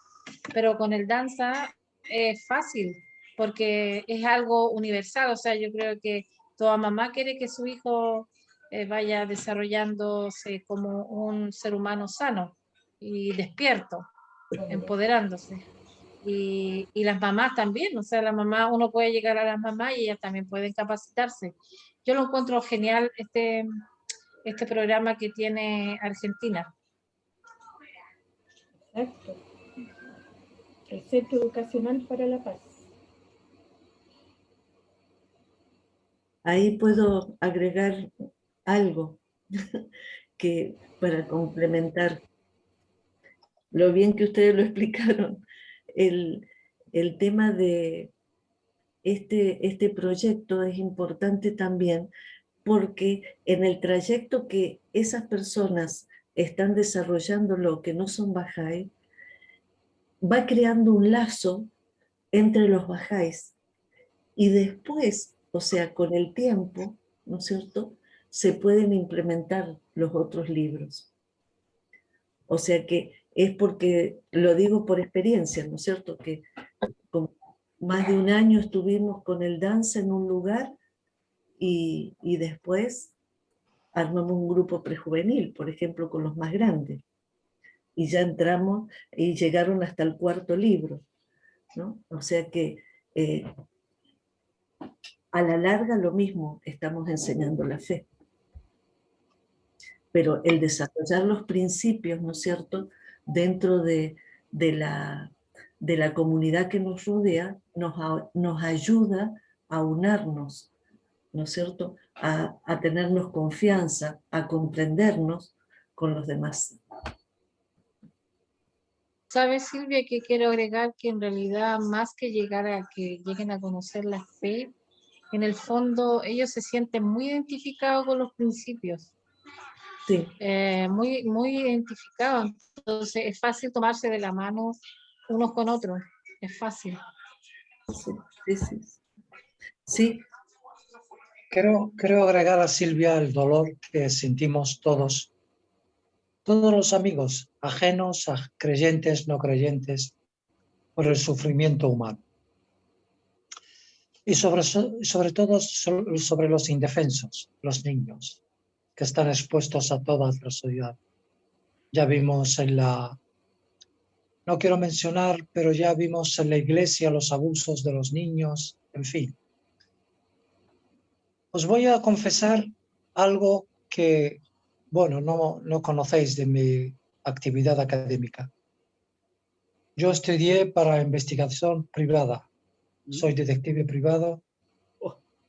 pero con el danza es fácil, porque es algo universal, o sea, yo creo que toda mamá quiere que su hijo vaya desarrollándose como un ser humano sano y despierto, empoderándose. Y las mamás también, o sea, la mamá, uno puede llegar a las mamás y ellas también pueden capacitarse. Yo lo encuentro genial este programa que tiene Argentina. Exacto. El Centro Educacional para la Paz. Ahí puedo agregar algo que para complementar lo bien que ustedes lo explicaron. El tema de este proyecto es importante también porque en el trayecto que esas personas están desarrollando lo que no son Bahá'í, va creando un lazo entre los Bahá'ís y después, o sea, con el tiempo, ¿no es cierto?, se pueden implementar los otros libros. O sea que es porque, lo digo por experiencia, ¿no es cierto?, que con más de un año estuvimos con el danza en un lugar y después armamos un grupo prejuvenil, por ejemplo, con los más grandes. Y ya entramos y llegaron hasta el 4.º libro, ¿no? O sea que a la larga lo mismo, estamos enseñando la fe. Pero el desarrollar los principios, ¿no es cierto?, dentro de la comunidad que nos rodea, nos ayuda a unirnos, ¿no es cierto?, a tenernos confianza, a comprendernos con los demás. ¿Sabes, Silvia, que quiero agregar? Que en realidad, más que llegar a que lleguen a conocer la fe, en el fondo ellos se sienten muy identificados con los principios. Sí. Muy, muy identificados. Entonces es fácil tomarse de la mano unos con otros. Es fácil. Sí. Quiero agregar a Silvia el dolor que sentimos todos los amigos, ajenos a creyentes, no creyentes, por el sufrimiento humano. y sobre todo sobre los indefensos, los niños, que están expuestos a toda atrocidad. Ya vimos no quiero mencionar, pero ya vimos en la iglesia los abusos de los niños, en fin. Os voy a confesar algo que, bueno, no conocéis de mi actividad académica. Yo estudié para investigación privada. Soy detective privado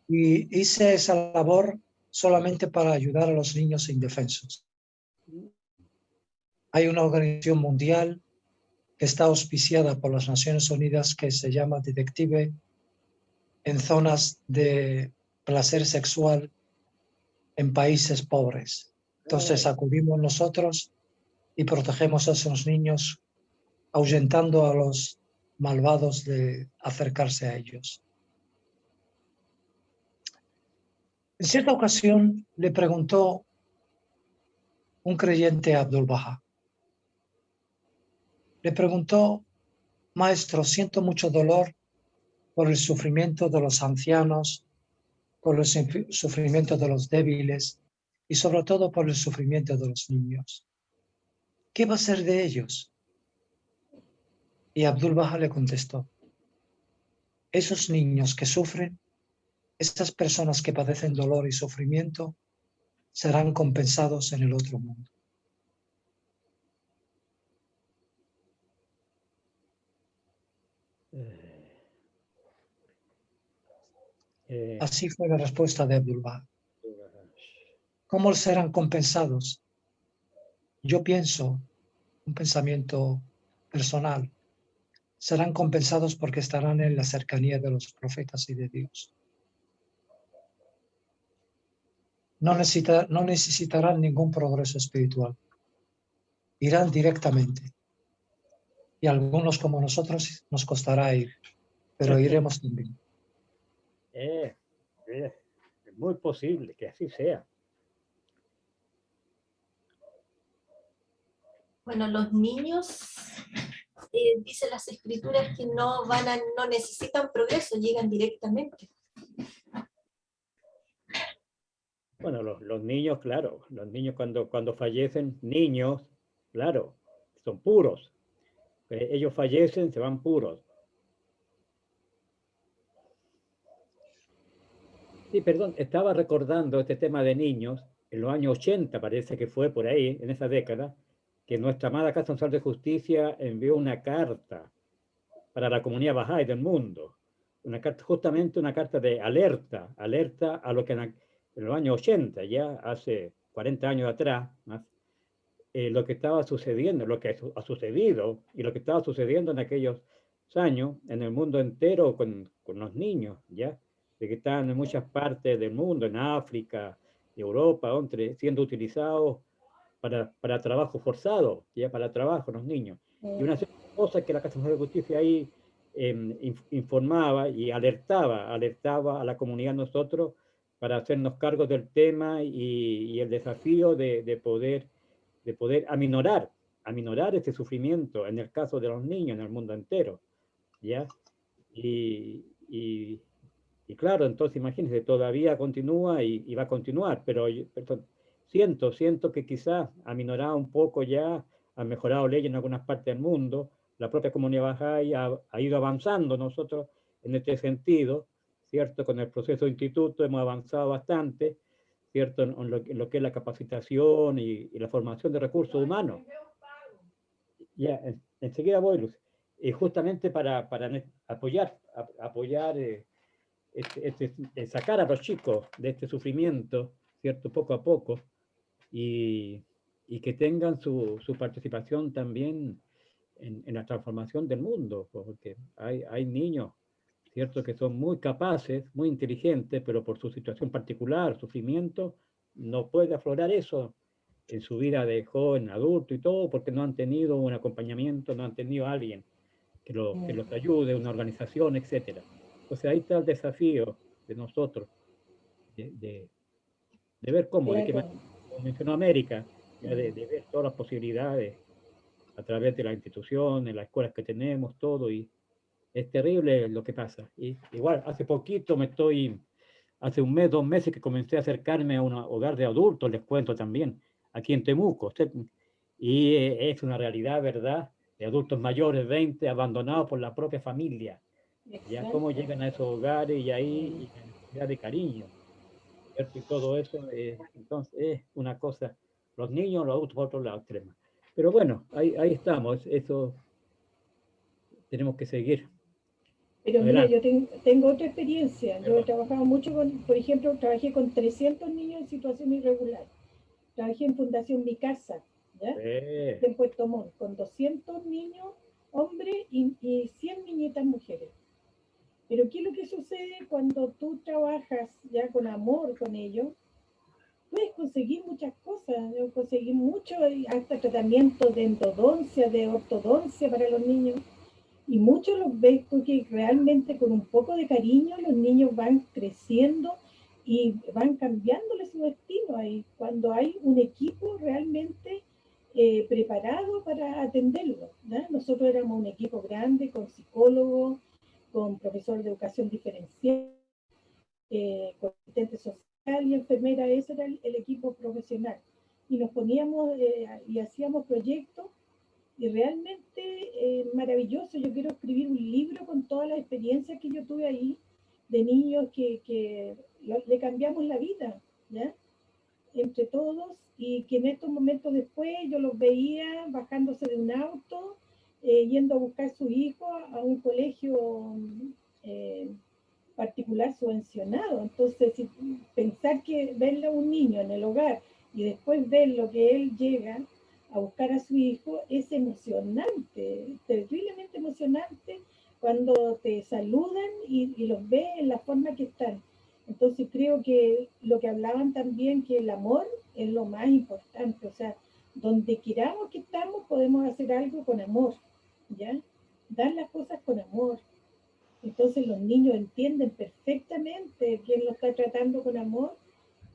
y hice esa labor solamente para ayudar a los niños indefensos. Hay una organización mundial que está auspiciada por las Naciones Unidas que se llama Detective en zonas de placer sexual en países pobres. Entonces acudimos nosotros y protegemos a esos niños, ahuyentando a los malvados de acercarse a ellos. En cierta ocasión le preguntó un creyente a Abdu'l-Bahá. Le preguntó: maestro, siento mucho dolor por el sufrimiento de los ancianos, por el sufrimiento de los débiles y sobre todo por el sufrimiento de los niños. ¿Qué va a ser de ellos? Y Abdu'l-Bahá le contestó: esos niños que sufren, esas personas que padecen dolor y sufrimiento, serán compensados en el otro mundo. Así fue la respuesta de Abdu'l-Bahá. ¿Cómo serán compensados? Yo pienso, un pensamiento personal, serán compensados porque estarán en la cercanía de los profetas y de Dios. No necesitarán ningún progreso espiritual. Irán directamente. Y a algunos como nosotros nos costará ir, pero iremos también. Es muy posible que así sea. Bueno, los niños, dicen las escrituras que no necesitan progreso, llegan directamente. Bueno, los niños, claro, los niños cuando fallecen, niños, claro, son puros. Ellos fallecen, se van puros. Sí, perdón, estaba recordando este tema de niños, en los años 80 parece que fue por ahí, en esa década, que nuestra amada Casa Nacional de Justicia envió una carta para la comunidad Bahá'í del mundo, justamente una carta de alerta a lo que en los años 80, ya hace 40 años atrás, lo que estaba sucediendo, lo que ha sucedido y lo que estaba sucediendo en aquellos años en el mundo entero con los niños, ya, de que estaban en muchas partes del mundo, en África, Europa, siendo utilizados para trabajo forzado, ya para trabajo los niños. Y una serie de cosas que la Casa Nacional de Justicia ahí informaba y alertaba a la comunidad nosotros para hacernos cargo del tema y el desafío de poder aminorar ese sufrimiento en el caso de los niños en el mundo entero, ¿ya? Y claro, entonces imagínense, todavía continúa y va a continuar, pero siento que quizás ha minorado un poco ya, ha mejorado leyes en algunas partes del mundo, la propia comunidad Bahá'í ha ido avanzando nosotros en este sentido, ¿cierto? Con el proceso de instituto hemos avanzado bastante, ¿cierto? En lo que es la capacitación y la formación de recursos humanos. Ya, enseguida voy, Luz. Justamente para apoyar sacar a los chicos de este sufrimiento, ¿cierto? Poco a poco, y que tengan su participación también en la transformación del mundo, porque hay niños, ¿cierto? Que son muy capaces, muy inteligentes, pero por su situación particular, sufrimiento, no puede aflorar eso en su vida de joven, adulto y todo, porque no han tenido un acompañamiento, no han tenido a alguien que los ayude, una organización, etc. Entonces ahí está el desafío de nosotros, de ver cómo, de qué manera, como mencionó América, de ver todas las posibilidades a través de las instituciones, las escuelas que tenemos, todo, y Es terrible lo que pasa. Y igual, hace poquito hace un mes, 2 meses que comencé a acercarme a un hogar de adultos, les cuento también, aquí en Temuco. Y es una realidad, ¿verdad? De adultos mayores, 20, abandonados por la propia familia. Ya cómo llegan a esos hogares y ahí y la necesidad de cariño, ¿cierto? Y todo eso, entonces es una cosa, los niños, los adultos por otro lado, extrema. Pero bueno, ahí estamos, eso tenemos que seguir. Pero mira, Adelante. yo tengo otra experiencia. Yo he trabajado mucho con, por ejemplo, trabajé con 300 niños en situación irregular. Trabajé en Fundación Mi Casa, ¿ya? En Puerto Montt, con 200 niños hombres y 100 niñitas mujeres. Pero ¿qué es lo que sucede cuando tú trabajas ya con amor con ellos? Puedes conseguir muchas cosas, conseguir mucho, hasta tratamientos de endodoncia, de ortodoncia para los niños. Y muchos los ves porque realmente con un poco de cariño los niños van creciendo y van cambiándole su destino. Y cuando hay un equipo realmente preparado para atenderlo, ¿no? Nosotros éramos un equipo grande con psicólogos, con profesor de educación diferencial, con asistente social y enfermera. Ese era el equipo profesional. Y nos poníamos y hacíamos proyectos. Y realmente maravilloso. Yo quiero escribir un libro con todas las experiencias que yo tuve ahí, de niños que le cambiamos la vida, ¿ya? Entre todos, y que en estos momentos después yo los veía bajándose de un auto, yendo a buscar a su hijo a un colegio particular subvencionado. Entonces, pensar que verle a un niño en el hogar y después ver lo que él llega a buscar a su hijo es emocionante, terriblemente emocionante cuando te saludan y los ves en la forma que están. Entonces creo que lo que hablaban también, que el amor es lo más importante, o sea, donde queramos que estamos podemos hacer algo con amor, ¿ya? Dar las cosas con amor. Entonces los niños entienden perfectamente quién lo está tratando con amor.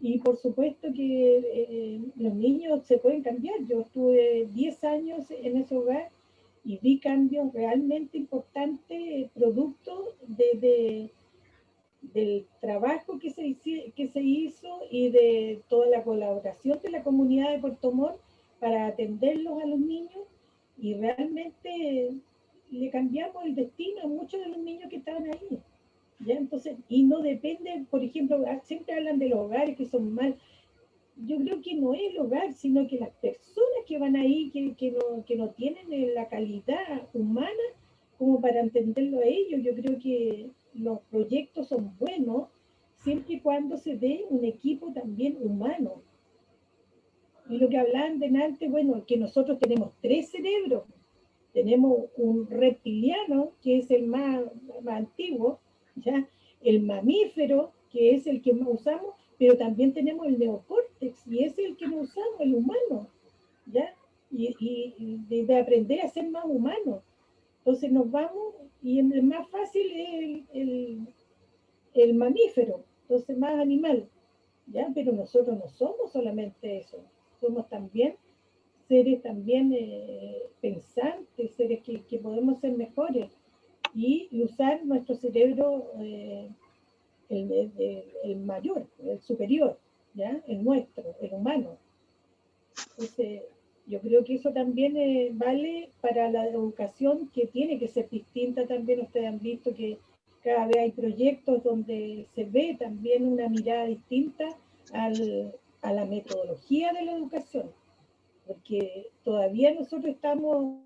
Y por supuesto que los niños se pueden cambiar. Yo estuve 10 años en ese hogar y vi cambios realmente importantes, producto del trabajo que se hizo y de toda la colaboración de la comunidad de Puerto Montt para atenderlos a los niños. Y realmente le cambiamos el destino a muchos de los niños que estaban ahí. ¿Ya? Entonces, y no depende, por ejemplo, siempre hablan de los hogares que son mal. Yo creo que no es el hogar, sino que las personas que van ahí, que no tienen la calidad humana como para entenderlo a ellos. Yo creo que los proyectos son buenos siempre y cuando se dé un equipo también humano. Y lo que hablaban delante, bueno, que nosotros tenemos 3 cerebros. Tenemos un reptiliano, que es el más antiguo, ¿ya? El mamífero, que es el que usamos, pero también tenemos el neocórtex, y es el que no usamos, el humano, ¿ya? Y de aprender a ser más humanos. Entonces nos vamos, y el más fácil es el mamífero, entonces más animal, ¿ya? Pero nosotros no somos solamente eso, somos también seres también pensantes, seres que podemos ser mejores y usar nuestro cerebro, el mayor, el superior, ¿ya? El nuestro, el humano. Entonces, yo creo que eso también vale para la educación, que tiene que ser distinta también. Ustedes han visto que cada vez hay proyectos donde se ve también una mirada distinta a la metodología de la educación, porque todavía nosotros estamos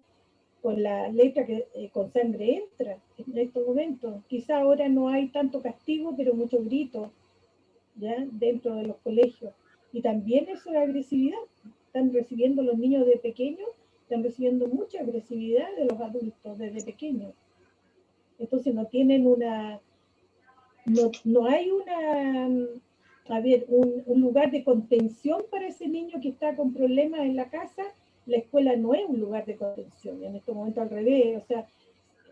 con la letra que con sangre entra en estos momentos. Quizá ahora no hay tanto castigo, pero muchos gritos, ¿ya? Dentro de los colegios. Y también eso es agresividad. Están recibiendo los niños de pequeños, están recibiendo mucha agresividad de los adultos desde pequeños. Entonces no tienen no hay un lugar de contención para ese niño que está con problemas en la casa. La escuela no es un lugar de contención, en este momento al revés, o sea,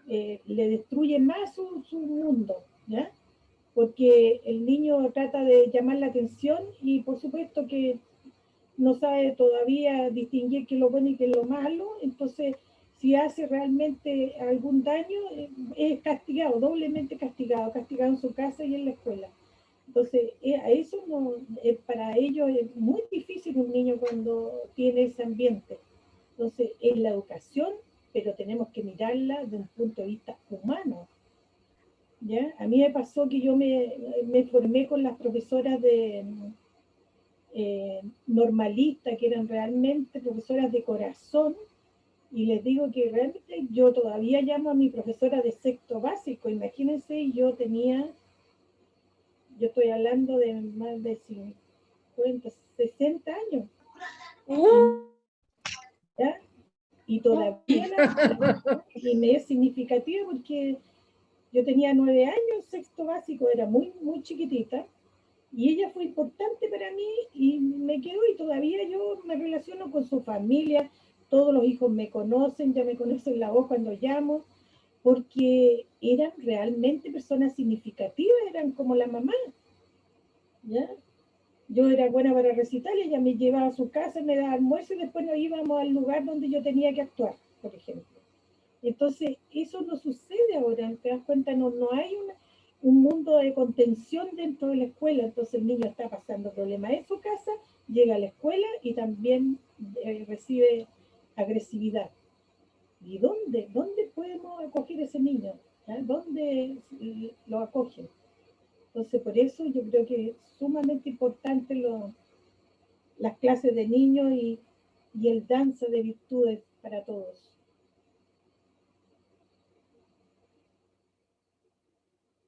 le destruye más su mundo, ¿ya? Porque el niño trata de llamar la atención y por supuesto que no sabe todavía distinguir qué es lo bueno y qué es lo malo, entonces si hace realmente algún daño, es castigado, doblemente castigado, castigado en su casa y en la escuela. Entonces, a eso no, para ellos es muy difícil un niño cuando tiene ese ambiente. Entonces, es la educación, pero tenemos que mirarla desde un punto de vista humano. ¿Ya? A mí me pasó que yo me formé con las profesoras de normalistas, que eran realmente profesoras de corazón, y les digo que realmente yo todavía llamo a mi profesora de sexto básico. Imagínense, yo estoy hablando de más de 50, 60 años. ¿Ya? Y todavía y me es significativa porque yo tenía 9 años, sexto básico, era muy, muy chiquitita, y ella fue importante para mí y me quedó, y todavía yo me relaciono con su familia, todos los hijos me conocen, ya me conocen la voz cuando llamo, porque eran realmente personas significativas, eran como la mamá, ¿ya? Yo era buena para recitar, ella me llevaba a su casa, me daba almuerzo y después nos íbamos al lugar donde yo tenía que actuar, por ejemplo. Entonces, eso no sucede ahora, te das cuenta, no hay un mundo de contención dentro de la escuela, entonces el niño está pasando problemas en su casa, llega a la escuela y también recibe agresividad. ¿Y dónde podemos acoger a ese niño? ¿Dónde lo acogen? Entonces, por eso yo creo que es sumamente importante las clases de niños y el danza de virtudes para todos.